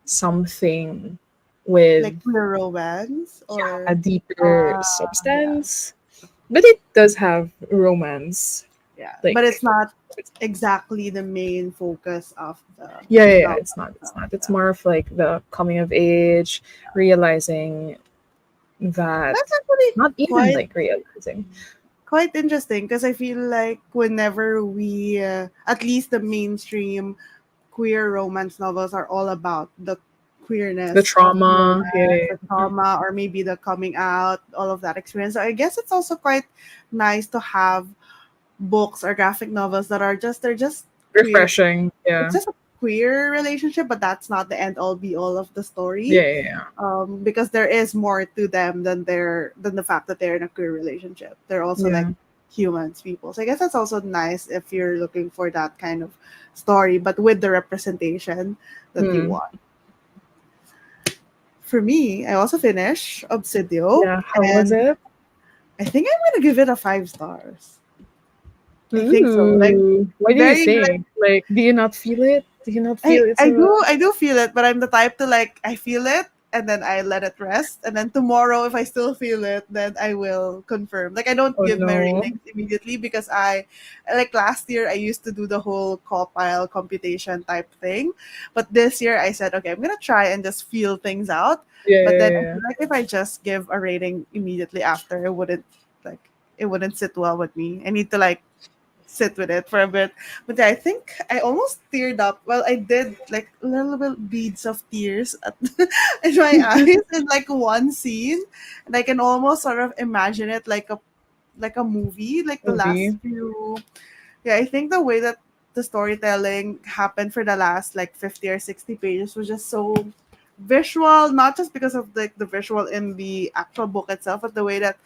something with, like queer romance yeah, a or deeper uh yeah, substance. But it does have romance, yeah. But it's like, not exactly the main focus of the yeah, yeah, yeah, novel it's not. It's itself. not. It's Yeah. more of like the coming of age, realizing that, That's actually not even quite like realizing. quite interesting because I feel like whenever we at least the mainstream queer romance novels are all about the The queerness of the trauma. Yeah, romance, yeah, the yeah. trauma, or maybe the coming out, all of that experience. So I guess it's also quite nice to have books or graphic novels that are just they're just queer. Refreshing. It's Yeah. just a queer relationship, but that's not the end all be all of the Yeah, story. yeah, yeah. Because there is more to them than the fact that they're in a queer relationship. They're also like Yeah. humans, people. So I guess that's also nice if you're looking for that kind of story, but with the representation that you Hmm. want. For me, I also finished Obsidio, Yeah. How was and it? I think I'm gonna give it a 5 stars. I think so. Like Ooh. What do you very think? Like, do you not feel it? Do you not feel it's I a do feel it, but I'm the type to like I feel it and then I let it rest, and then tomorrow if I still feel it, then I will confirm. Like I don't oh give my no? ratings immediately because I like last year I used to do the whole compile computation type thing, but this year I said okay I'm gonna try and just feel things out. Yeah, But then yeah, I yeah. feel like if I just give a rating immediately after, like it wouldn't sit well with me. I need to like sit with it for a bit. But yeah, I think I almost teared up. Well, I did like little bit beads of tears in my eyes in like one scene, and I can almost sort of imagine it like a movie. Like the last Movie. few, yeah, I think the way that the storytelling happened for the last like 50 or 60 pages was just so visual, not just because of like the visual in the actual book itself, but the way that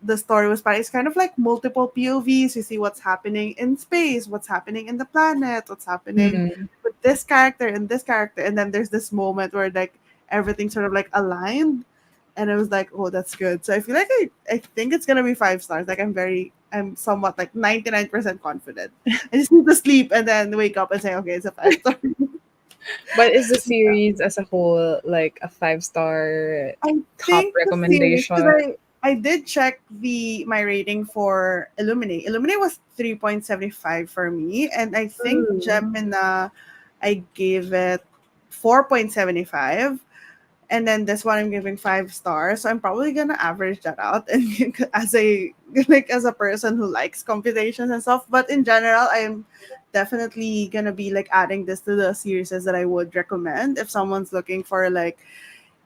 the story was planned. It's kind of like multiple POVs. You see what's happening in space, what's happening in the planet, what's happening Hmm. with this character, and then there's this moment where like everything sort of like aligned, and it was like, oh, that's good. So I feel like I think it's gonna be 5 stars. Like I'm somewhat like 99% confident. I just need to sleep and then wake up and say, okay, it's a 5 star. But is the series as a whole like a 5-star I top think the series because recommendation? I did check the my rating for Illuminate. Illuminate was 3.75 for me, and I think Ooh. Gemina, I gave it 4.75. And then this one I'm giving 5 stars. So I'm probably gonna average that out and as a like as a person who likes computations and stuff. But in general, I'm definitely gonna be like adding this to the series that I would recommend if someone's looking for like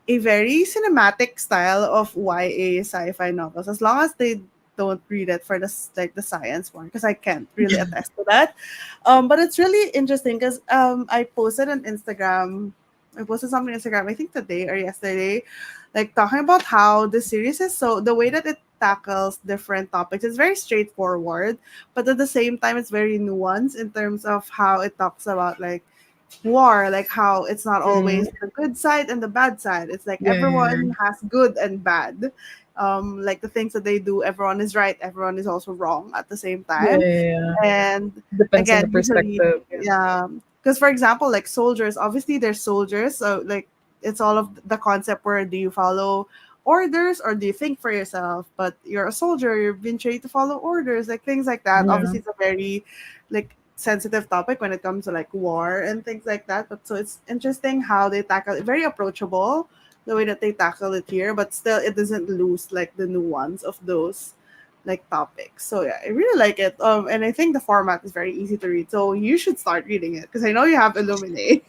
a very cinematic style of YA sci-fi novels, as long as they don't read it for the like the science one, because I can't really attest to that. But it's really interesting because I posted on Instagram. I posted something on Instagram, I think today or yesterday, like talking about how the series is so the way that it tackles different topics is very straightforward, but at the same time it's very nuanced in terms of how it talks about like war, like how it's not Mm, always the good side and the bad side. It's like yeah, yeah, everyone has good and bad. Like the things that they do, everyone is right, everyone is also wrong at the same yeah, time. yeah, yeah. And Depends on the again, usually, perspective. Yeah. yeah, because for example, like soldiers, obviously they're soldiers, so like it's all of the concept where do you follow orders or do you think for yourself? But you're a soldier, you've been trained to follow orders, like things like that. Yeah. Obviously, it's a very like sensitive topic when it comes to like war and things like that. But so it's interesting how they tackle it, very approachable the way that they tackle it here, but still it doesn't lose like the nuance of those like topics. So yeah, I really like it. And I think the format is very easy to read. So you should start reading it because I know you have Illuminate.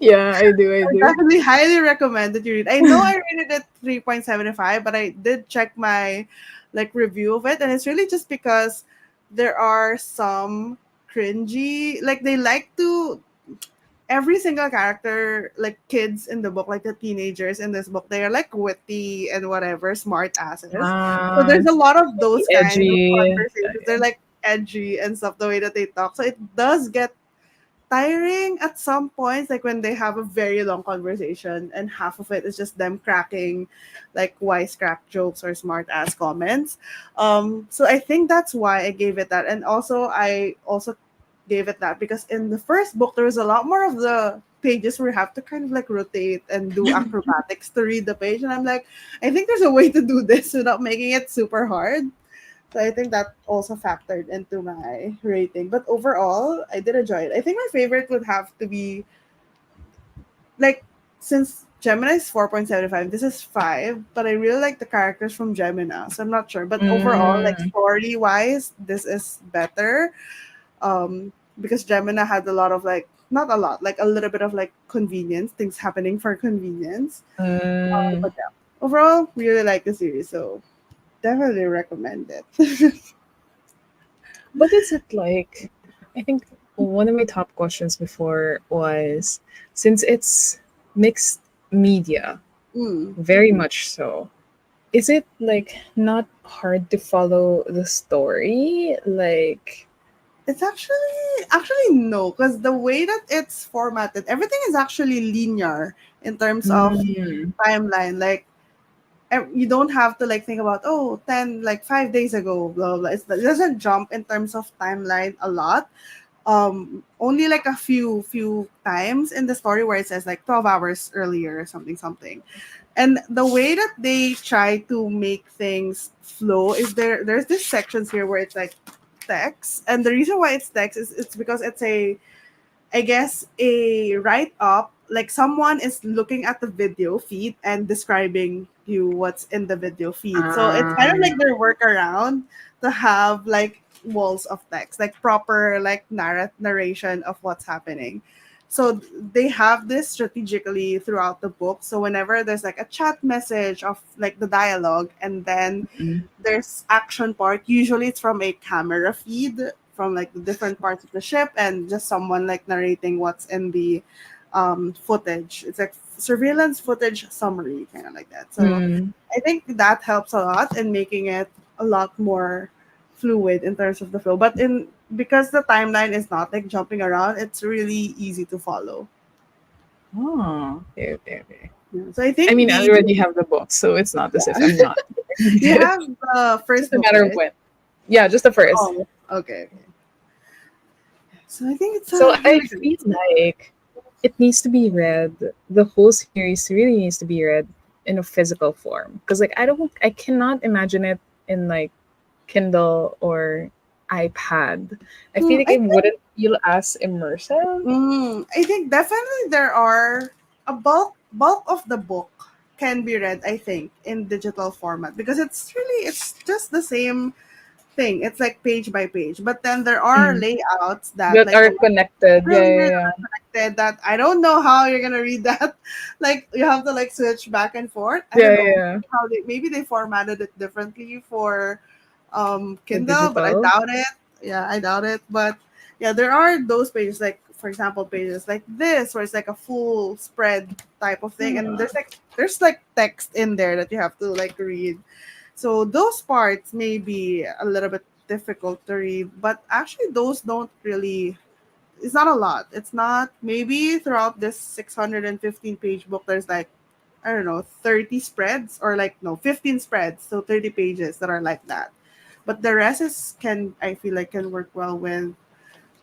Yeah, I do, I I do. definitely highly recommend that you read. I know I rated it 3.75, but I did check my like review of it, and it's really just because there are some cringy like they like to every single character, like kids in the book, like the teenagers in this book, they are like witty and whatever, smart asses. So Ah, there's a lot of those kind of edgy. Yeah, conversations. They're like edgy and stuff, the way that they talk. So it does get tiring at some points, like when they have a very long conversation and half of it is just them cracking like wisecrack jokes or smart ass comments. So I think that's why I gave it that. And also I also gave it that because in the first book there was a lot more of the pages where you have to kind of like rotate and do acrobatics to read the page. And I'm like, I think there's a way to do this without making it super hard. So I think that also factored into my rating. But overall, I did enjoy it. I think my favorite would have to be like since Gemini is 4.75, this is 5, but I really like the characters from Gemini. So I'm not sure. But overall, like Mm, story wise, this is better. Because Gemini had a lot of like not a lot, like a little bit of like convenience, things happening for convenience. mm. But yeah. Overall, really like the series, so definitely recommend it. What is it like? I think one of my top questions before was, since it's mixed media, Mm. very much so, is it like not hard to follow the story? Like, It's actually no, because the way that it's formatted, everything is actually linear in terms of mm, timeline. Like you don't have to like think about 10 like 5 days ago, blah blah. It doesn't jump in terms of timeline a lot. Only like a few times in the story where it says like 12 hours earlier or something something. And the way that they try to make things flow is there's this sections here where it's like text, and the reason why it's text is it's because it's a I guess a write up, like someone is looking at the video feed and describing you what's in the video feed. So it's kind of um, like their workaround to have like walls of text, like proper like narration of what's happening. So they have this strategically throughout the book. So whenever there's like a chat message of like the dialogue, and then mm, there's action part, usually it's from a camera feed from like the different parts of the ship and just someone like narrating what's in the footage. It's like surveillance footage summary, kind of like that. So mm. I think that helps a lot in making it a lot more fluid in terms of the flow. But in because the timeline is not like jumping around, it's really easy to follow. Oh, okay, okay, okay. Yeah. So I I think mean, I the already have the book, so it's not as if yeah. I'm not. You It's have the first just a book, matter of right? when. Yeah, just the first. Oh, okay, okay. So I think it's So I really good. feel like it needs to be read. The whole series really needs to be read in a physical form because like I cannot imagine it in like Kindle or iPad. I feel like I it wouldn't feel as immersive. I think definitely there are a bulk of the book can be read, I think, in digital format because it's just the same thing. It's like page by page. But then there are Mm. layouts that That like are the connected. Yeah, really, yeah, really yeah. connected that I don't know how you're gonna read that. Like you have to like switch back and forth. I Yeah, don't yeah, know yeah. how they maybe they formatted it differently for The Kindle, but I digital. doubt it. Yeah, I doubt it. But yeah, there are those pages like for example pages like this where it's like a full spread type of thing and Ah, there's like text in there that you have to like read. So those parts may be a little bit difficult to read, but actually those don't really it's not a lot. It's not maybe throughout this 615 page book there's like I don't know 30 spreads or like no 15 spreads, so 30 pages that are like that. But the rest is can I feel like can work well with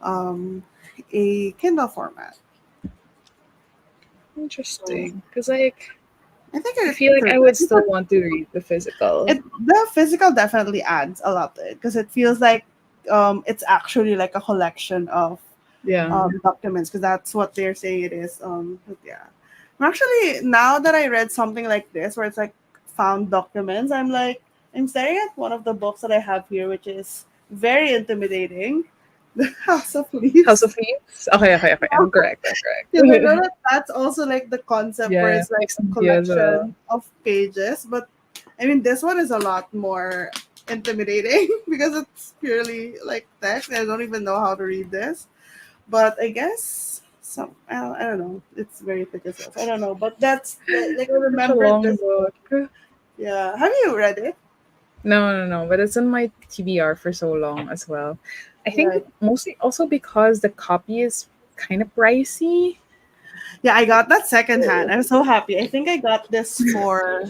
um a Kindle format. So interesting. Because like I think I feel like I would still want to read the physical. the physical definitely adds a lot to it because it feels like it's actually like a collection of Yeah. documents because that's what they're saying it is. But yeah, actually now that I read something like this where it's like found documents, I'm like I'm staring at one of the books that I have here, which is very intimidating, The House of House Leaves. of Leaves. Okay, okay, okay. I'm correct. I'm Because I know correct. that that's also like the concept where Yeah, it's like makes a me as well. collection of pages, but I mean this one is a lot more intimidating because it's purely like text. I don't even know how to read this. But I guess some I don't know. It's very thick as well. So I don't know, but that's like I Such a remember long this book. book. Yeah, have you read it? No, no, no. But it's on my TBR for so long as well. I think Right. mostly also because the copy is kind of pricey. Yeah, I got that secondhand. I'm so happy. I think I got this for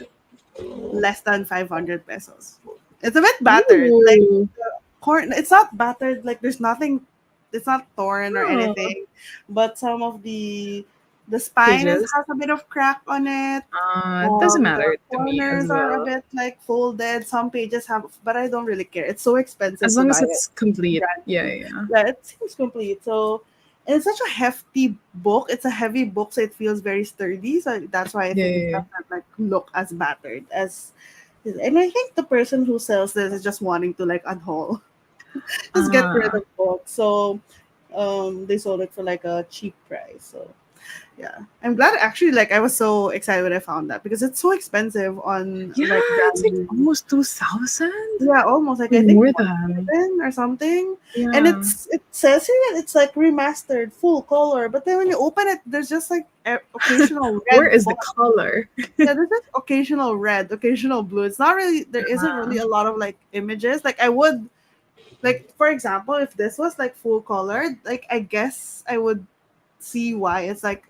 less than 500 pesos. It's a bit battered. Like Ooh. corn it's not battered like there's nothing it's not torn or Oh. anything, but some of the spine Pages. has a bit of crack on it. It doesn't The matter to me as corners are a well. bit like folded. Some pages have, but I don't really care. It's so expensive As to long as buy it it's complete. brand Yeah, new. yeah. Yeah, it seems complete. So, and it's such a hefty book. It's a heavy book, so it feels very sturdy. So that's why I Yeah, think yeah, it yeah. doesn't like look as battered as. And I think the person who sells this is just wanting to like unhaul just get rid Ah, of books. So they sold it for like a cheap price. So yeah. I'm glad actually like I was so excited when I found that because it's so expensive on yeah, like it's brand like new. almost 2,000. Yeah, almost like I think More one than. seven or something. And Yeah. it says here that it's like remastered, full color. But then when you open it, there's just like occasional Where red is the font. color? Yeah, there's just occasional red, occasional blue. It's not really there isn't really a lot of like images. Like I would like for example if this was like full color like I guess I would see why it's like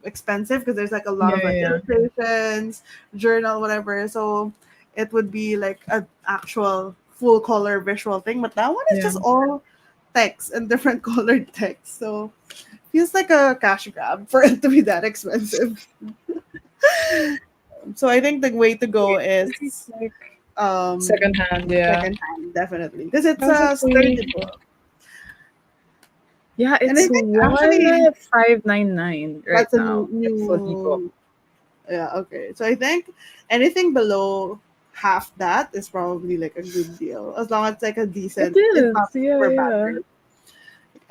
expensive because there's like a lot Yeah, of like yeah, illustrations journal whatever, so it would be like an actual full color visual thing, but that one is yeah. just all text and different colored text, so feels like a cash grab for it to be that expensive. So I think the way to go is Like um secondhand, yeah. second hand definitely because it's a Possibly. sturdy book. Yeah, And I it's think actually 1,599 right that's a now. Like full ebook. new yeah, okay. So I think anything below half that is probably like a good deal. As long as it's like a It decent it's is. not Yeah, super yeah. battered.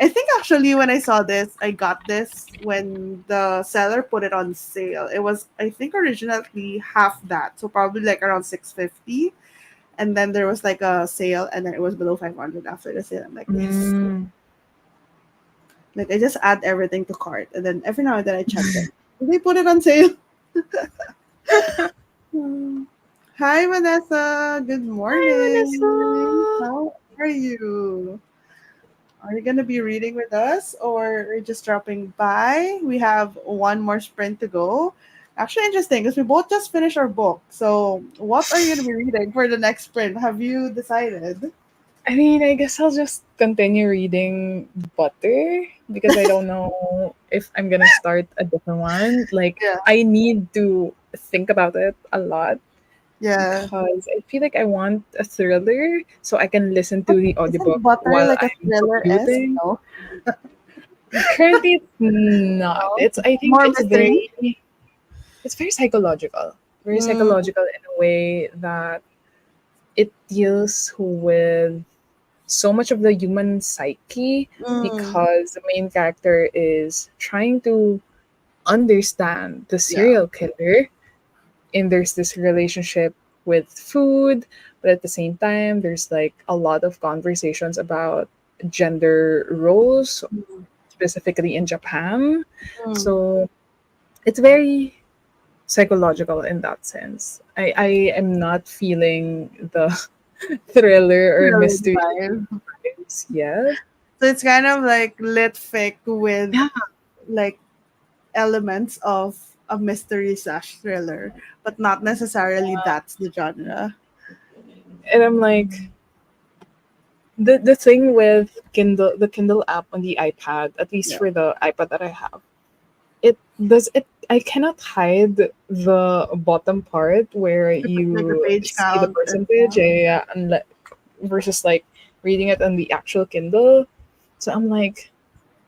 I think actually when I saw this, I got this when the seller put it on sale. It was I think originally half that. So probably like around 650. And then there was like a sale and then it was below 500 after the sale. I'm like, yes. Mm. Like I just add everything to cart and then every now and then I check them. Did they put it on sale? Hmm. Hi Vanessa. Good Hi, morning. Vanessa. How are you? Are you gonna be reading with us or are you just dropping by? We have one more sprint to go. Actually interesting because we both just finished our book. So what are you gonna be reading for the next sprint? Have you decided? I mean, I guess I'll just continue reading Butter because I don't know if I'm gonna start a different one. Like, Yeah. I need to think about it a lot Yeah. because I feel like I want a thriller so I can listen But to the isn't audiobook Butter while like a I'm thriller-esque? commuting. No. Currently, it's not. No. It's I think More mystery. it's very Mm, psychological in a way that it deals with so much of the human psyche mm, because the main character is trying to understand the yeah. serial killer, and there's this relationship with food, but at the same time there's like a lot of conversations about gender roles, Mm, specifically in Japan. mm. So it's very psychological in that sense. I am not feeling the thriller or Thriller mystery vibe. vibes yet. So it's kind of like lit fic with Yeah, like elements of a mystery slash thriller, but not necessarily that's the genre. and I'm like, the thing with the Kindle app on the iPad, at least Yeah. for the iPad that I have, it does it. I cannot hide the bottom part where Like the you page see the count and percentage, stuff. yeah, yeah, yeah, versus like reading it on the actual Kindle. So I'm like,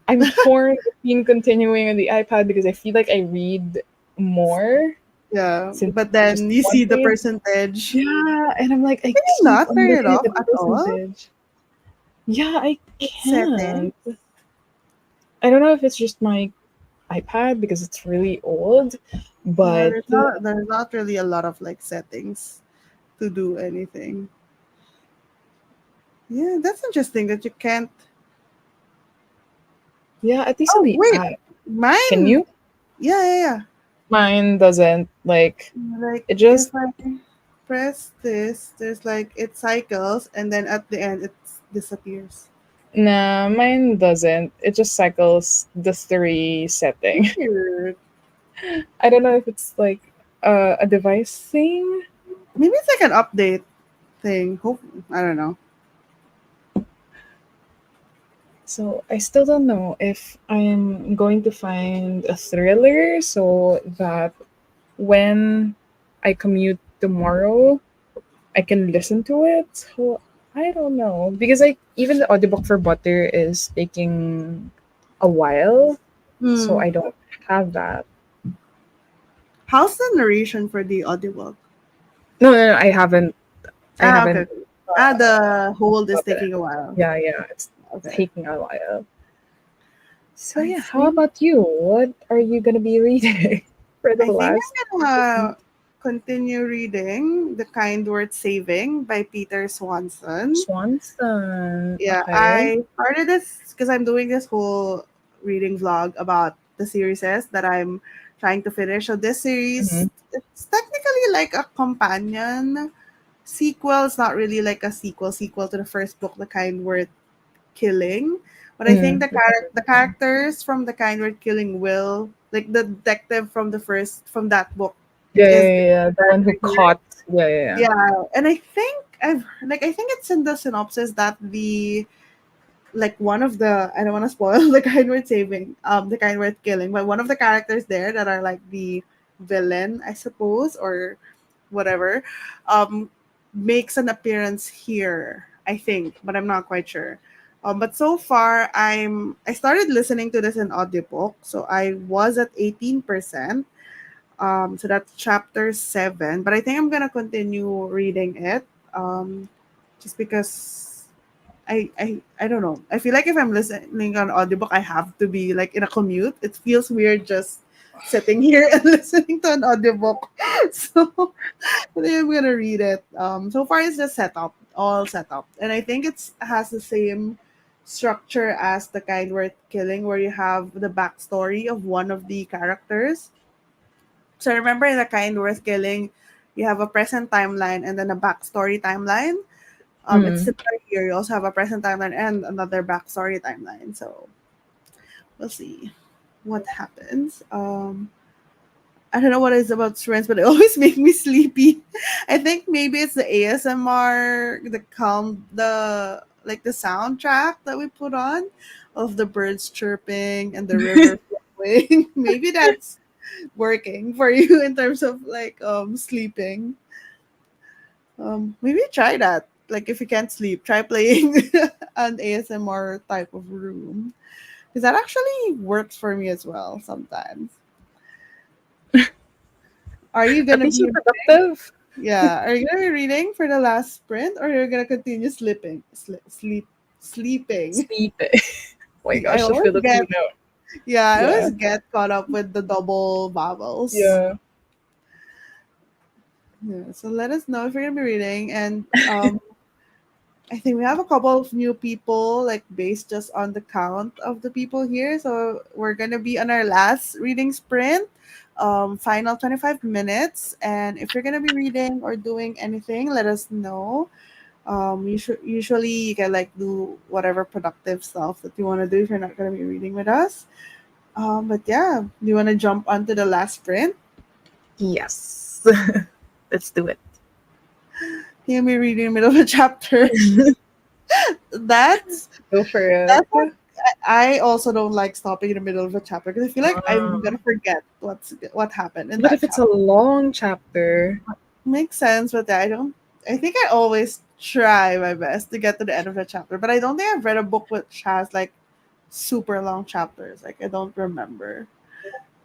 I'm torn between continuing on the iPad because I feel like I read more Yeah. since But it's just then you one see the page. percentage. Yeah, and I'm like, I Can you keep not on turn it looking off at the at all? percentage. Yeah, I It's setting. can't. I don't know if it's just my iPad because it's really old, Yeah, but there's not really a lot of like settings to do anything. Yeah, that's interesting that you can't. yeah, at least on Oh the wait, app. Can mine. you? Yeah, yeah, yeah. Mine doesn't like Like it just if I press this, there's like it cycles, and then at the end it disappears. nah, mine doesn't. It just cycles the three setting. Weird. I don't know if it's like a device thing. Maybe it's like an update thing. Hope I don't know. So I still don't know if I am going to find a thriller so that when I commute tomorrow, I can listen to it. So I don't know because like even the audiobook for Butter is taking a while, so Hmm. I don't have that. How's the narration for the audiobook? No, no, no, I haven't. I Ah, okay. haven't Okay. Ah, the hold is gotten it. taking a while. Yeah, yeah, it's Okay. taking a while. So I yeah, how think about you? What are you gonna be reading for the I think last? I'm gonna continue reading The Kind Worth Saving by Peter Swanson. Swanson. Yeah, Okay. I started this because I'm doing this whole reading vlog about the series that I'm trying to finish. So this Mm-hmm. series, it's technically like a companion sequel. It's not really like a sequel to the first book, The Kind Worth Killing. But I think Mm, the characters from The Kind Worth Killing will like the detective from the first from that book yeah, yeah, is the yeah, yeah. The one who character here. caught. Yeah, yeah, yeah. Yeah, and I think it's in the synopsis that the like one of the I don't want to spoil the kind worth saving, the kind worth killing, but one of the characters there that are like the villain, I suppose, or whatever, um, makes an appearance here, I think, but I'm not quite sure. But so far, I started listening to this in audiobook, so I was at 18%. So that's chapter 7, but I think I'm gonna continue reading it. Just because I don't know. I feel like if I'm listening on audiobook, I have to be like in a commute. It feels weird just sitting here and listening to an audiobook. So I think I'm gonna read it. So far it's just all set up, and I think it's has the same structure as the kind worth killing, where you have the backstory of one of the characters. So remember in the kind worth killing, you have a present timeline and then a backstory timeline. It's Mm. similar here. You also have a present timeline and another backstory timeline. So we'll see what happens. I don't know what it is about sprints, but they always make me sleepy. I think maybe it's the ASMR, the calm, the like the soundtrack that we put on of the birds chirping and the river flowing. Maybe that's working for you in terms of like sleeping. Maybe try that. Like if you can't sleep, try playing an ASMR type of room because that actually works for me as well sometimes. Are you At gonna least you're be productive. Yeah, are you gonna be reading for the last sprint, or you're gonna continue sleeping? Sleep. Oh my I gosh, the always get Filipino. Yeah, I Yeah. always get caught up with the double vowels. Yeah. Yeah, so let us know if you're gonna be reading, and I think we have a couple of new people, like based just on the count of the people here. So we're gonna be on our last reading sprint, final 25 minutes, and if you're gonna be reading or doing anything, let us know. Usually you can like do whatever productive stuff that you want to do if you're not going to be reading with us. But yeah, do you want to jump onto the last sprint? Yes. Let's do it. Hear me reading in the middle of a chapter. that's Go for it. that's what I also don't like stopping in the middle of a chapter because I feel like I'm gonna Um, forget what happened in what that if it's a chapter. long chapter? Makes sense, but I don't. I think I always try my best to get to the end of the chapter, but I don't think I've read a book which has like super long chapters. Like I don't remember,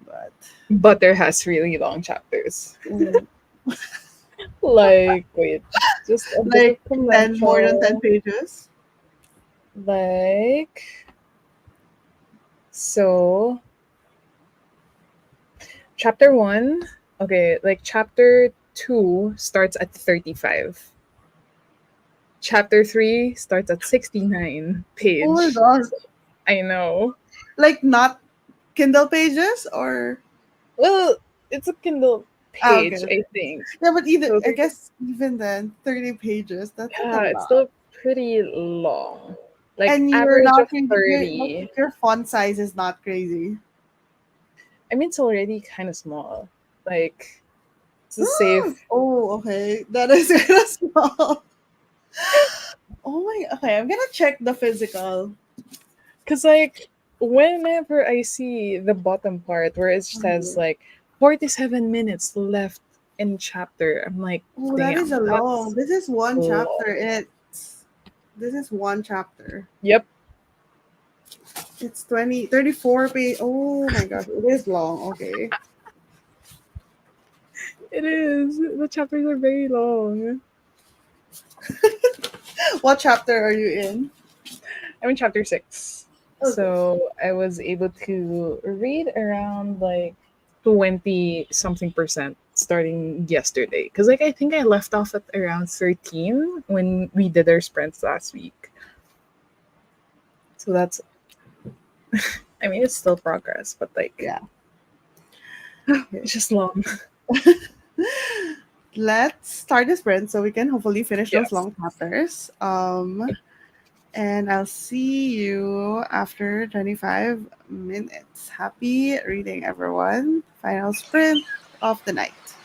but Butter has really long chapters. mm, Like, wait, just a bit of like 10 more than 10 commercial. pages. Like, so chapter one, okay, like chapter two starts at 35. Chapter three starts at 69 Oh my page. god. I know. Like not Kindle pages or Well, it's a Kindle okay, page, okay. I think. Yeah, but either So I there's, guess even then 30 pages, that's like a yeah, it's lot. still pretty long. Like And you're average not of reading thirty. your font size is not crazy. I mean, it's already kind of small. Like, it's a safe. Oh, okay. That is kind of small. Oh my, okay. I'm gonna check the physical. Because, like, whenever I see the bottom part where it says, like, 47 minutes left in chapter, I'm like, Oh, that is damn, a long. that's This is one chapter. long. This is one chapter. Yep, It's 34 page. Oh my gosh, it is long. Okay. it is. The chapters are very long. What chapter are you in? I'm in chapter six. Okay. So I was able to read around like 20 something percent starting yesterday. Because, like, I think I left off at around 13 when we did our sprints last week. So that's, I mean, it's still progress, but like, Yeah. Okay. it's just long. Let's start the sprint so we can hopefully finish those Yes. long chapters. And I'll see you after 25 minutes. Happy reading, everyone. Final sprint of the night.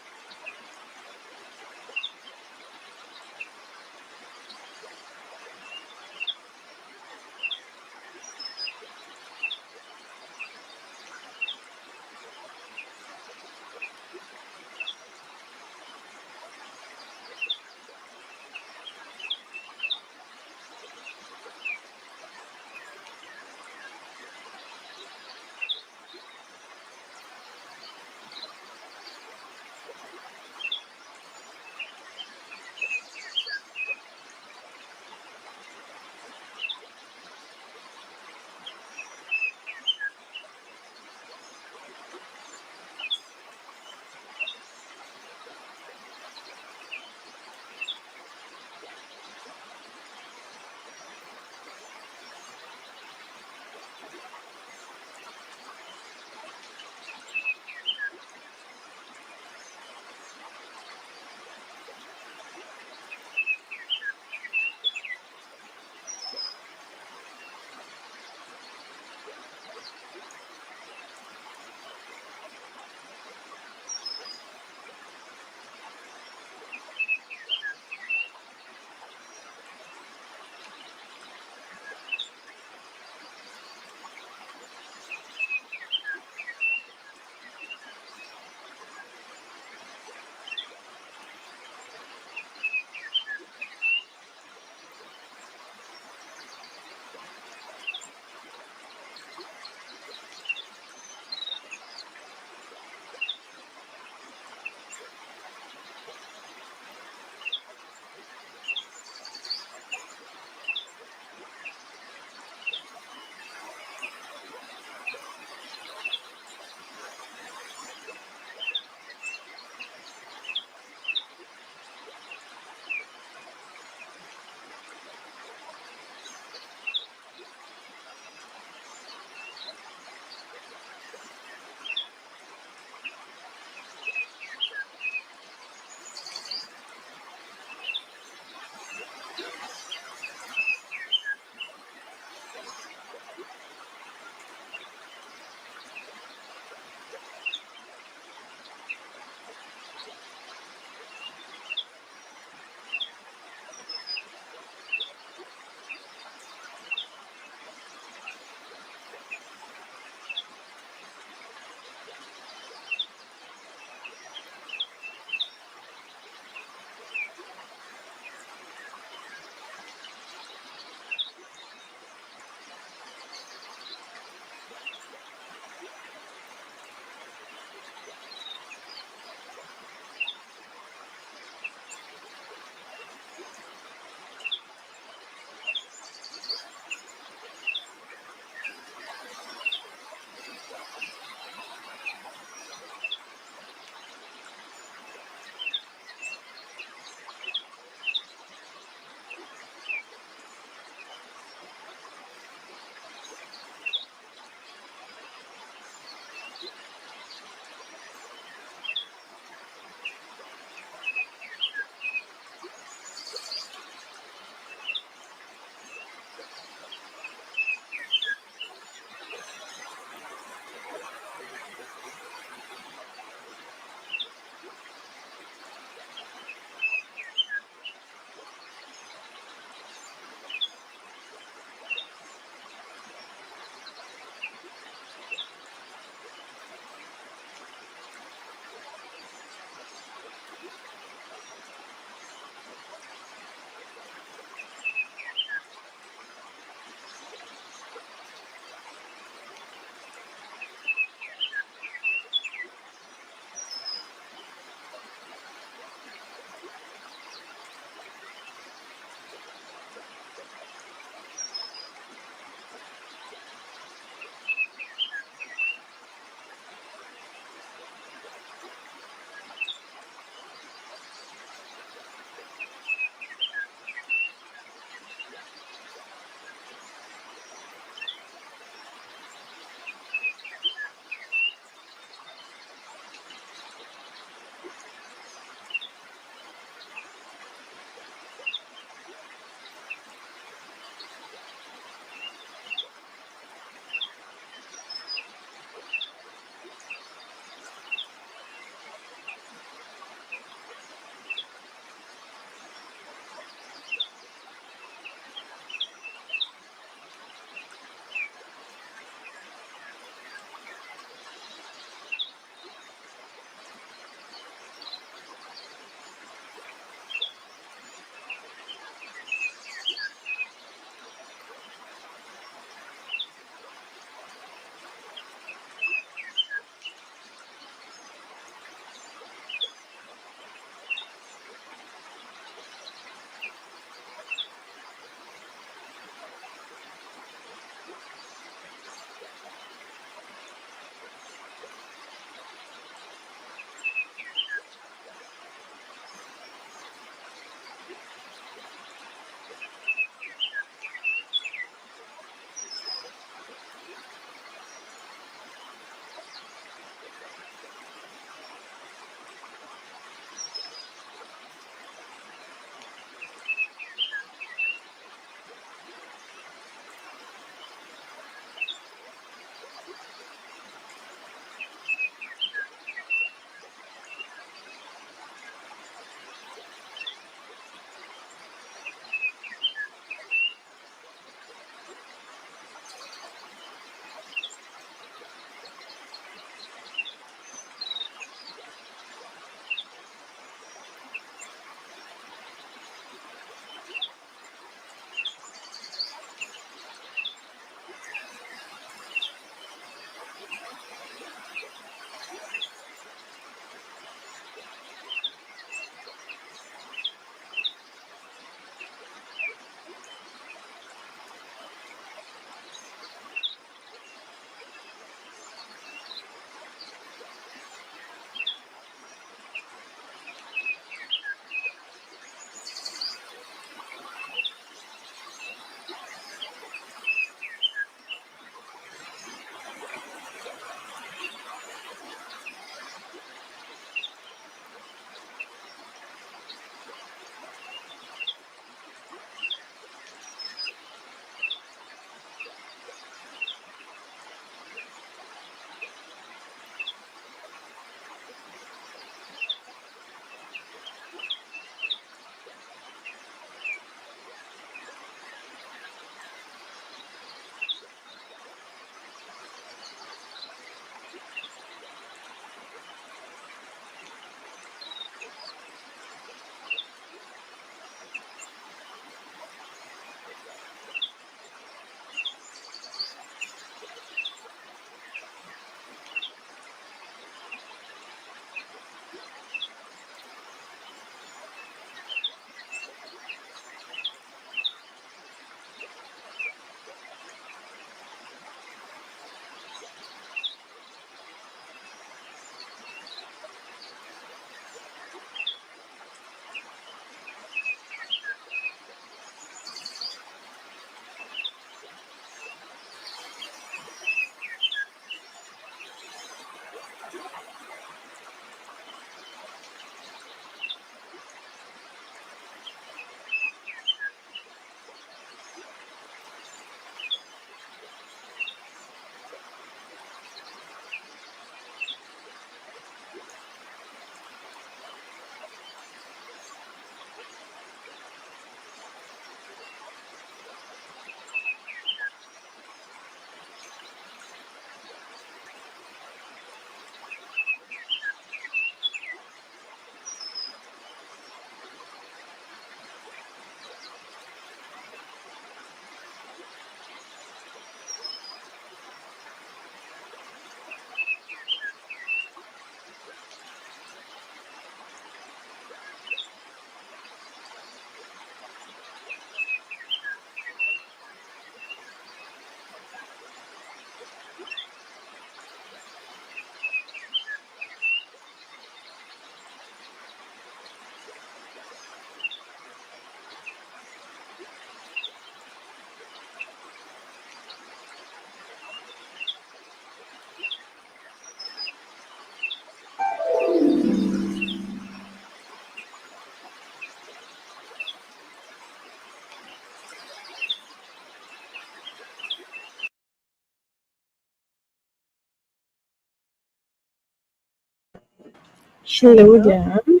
Hello Hello. again.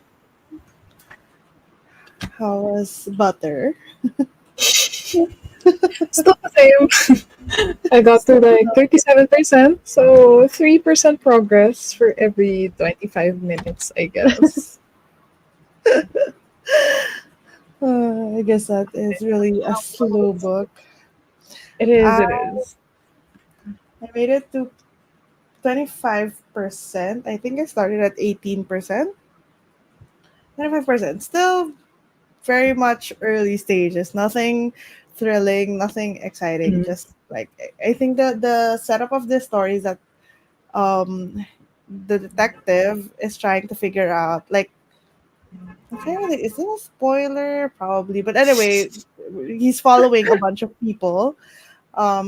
How was butter? Still the same. I got to like 37%, so 3% progress for every 25 minutes, I guess. I guess that is really a slow book. It is, I, it is. I made it to 25%. I think I started at 18%. 25%. Still very much early stages. Nothing thrilling, nothing exciting. Mm, Just like I think the setup of this story is that um the detective is trying to figure out like I can't really is it a spoiler? Probably. But anyway, he's following a bunch of people.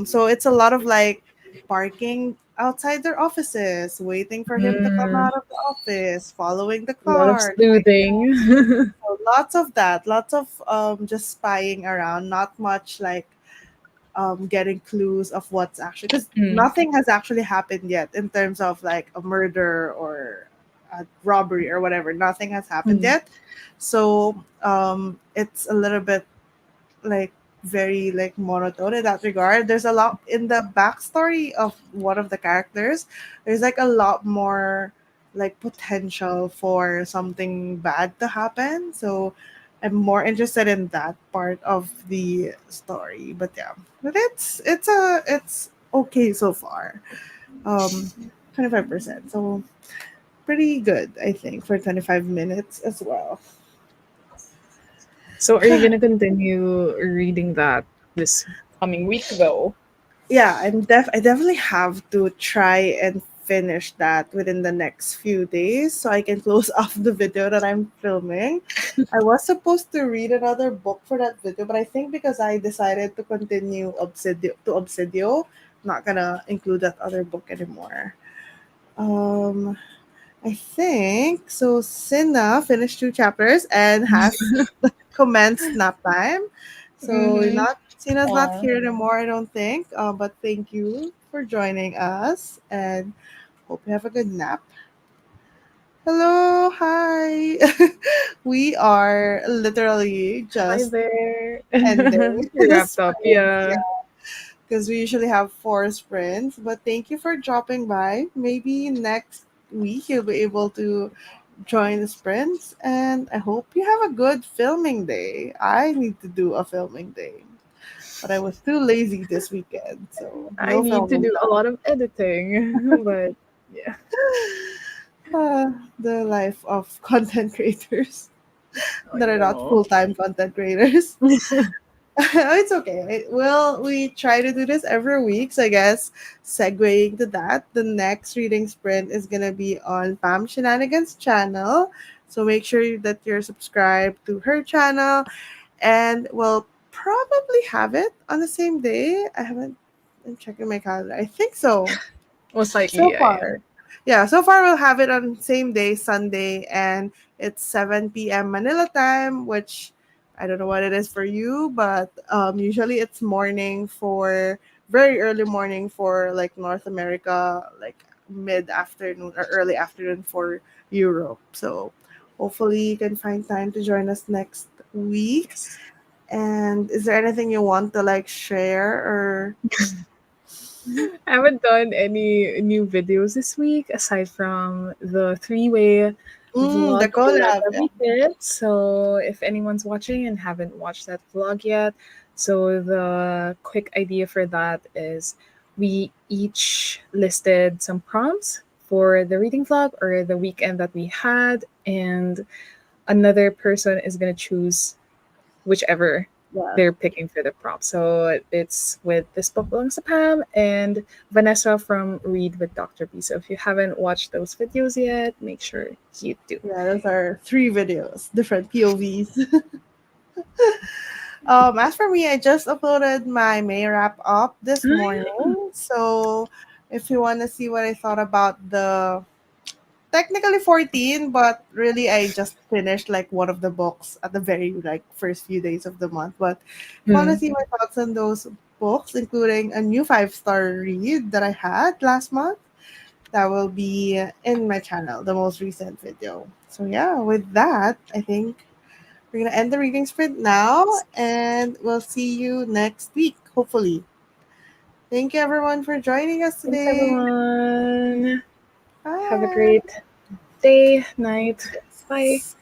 So it's a lot of like parking outside their offices, waiting for him to come mm, out of the office, following the a lot of car. sleuthing. So lots of that, lots of just spying around, not much like getting clues of what's actually because Mm, nothing has actually happened yet in terms of like a murder or a robbery or whatever. Nothing has happened mm, yet, so it's a little bit like very like monotone in that regard. There's a lot in the backstory of one of the characters. There's like a lot more like potential for something bad to happen. So I'm more interested in that part of the story. But yeah, but it's okay so far. 25%. So pretty good, I think, for 25 minutes as well. so, are you gonna continue reading that this coming week, though? Yeah, I definitely have to try and finish that within the next few days so I can close off the video that I'm filming. I was supposed to read another book for that video, but I think because I decided to continue Obsidio, I'm not gonna include that other book anymore. Um I think so. Cinna finished 2 chapters and has commenced nap time. So Mm-hmm. not Cinna's not here anymore, I don't think. But thank you for joining us and hope you have a good nap. Hello, hi. We are literally Hi just there. ending the Wrapped up, sprint. yeah. Yeah, because we usually have 4 sprints. But thank you for dropping by. Maybe next week you'll be able to join the sprints, and I hope you have a good filming day. I need to do a filming day, but I was too lazy this weekend, so I no need to filming do a done. lot of editing, but yeah. The life of content creators I that are not know. full-time content creators. It's okay. We try to do this every week. So I guess segueing to that, the next reading sprint is gonna be on Pam Shenanigans channel. So make sure that you're subscribed to her channel, and we'll probably have it on the same day. I haven't. I'm checking my calendar. I think so. Most likely, So yeah, yeah. far, yeah, so far we'll have it on same day, Sunday, and it's 7 p.m. Manila time, which I don't know what it is for you, but usually it's morning for very early morning for like North America, like mid afternoon or early afternoon for Europe. So hopefully you can find time to join us next week. Yes. And is there anything you want to like share or? I haven't done any new videos this week aside from the three-way The vlog collab collab, that yeah. we did. So if anyone's watching and haven't watched that vlog yet, so the quick idea for that is we each listed some prompts for the reading vlog or the weekend that we had, and another person is gonna choose whichever Yeah. they're picking for the prop. So it's with This Book Belongs to Pam and Vanessa from Read with Dr. B. So if you haven't watched those videos yet, make sure you do. Yeah, those are 3 videos, different POVs. As for me, I just uploaded my May wrap up this morning. So if you want to see what I thought about the technically 14, but really I just finished like one of the books at the very like first few days of the month. But if you want to Mm. see my thoughts on those books, including a new 5-star read that I had last month, That will be in my channel, the most recent video. So yeah, with that, I think we're gonna end the reading sprint now, and we'll see you next week, hopefully. Thank you everyone for joining us Thanks, today. everyone. Have a Bye. great day, night. Bye. Yes.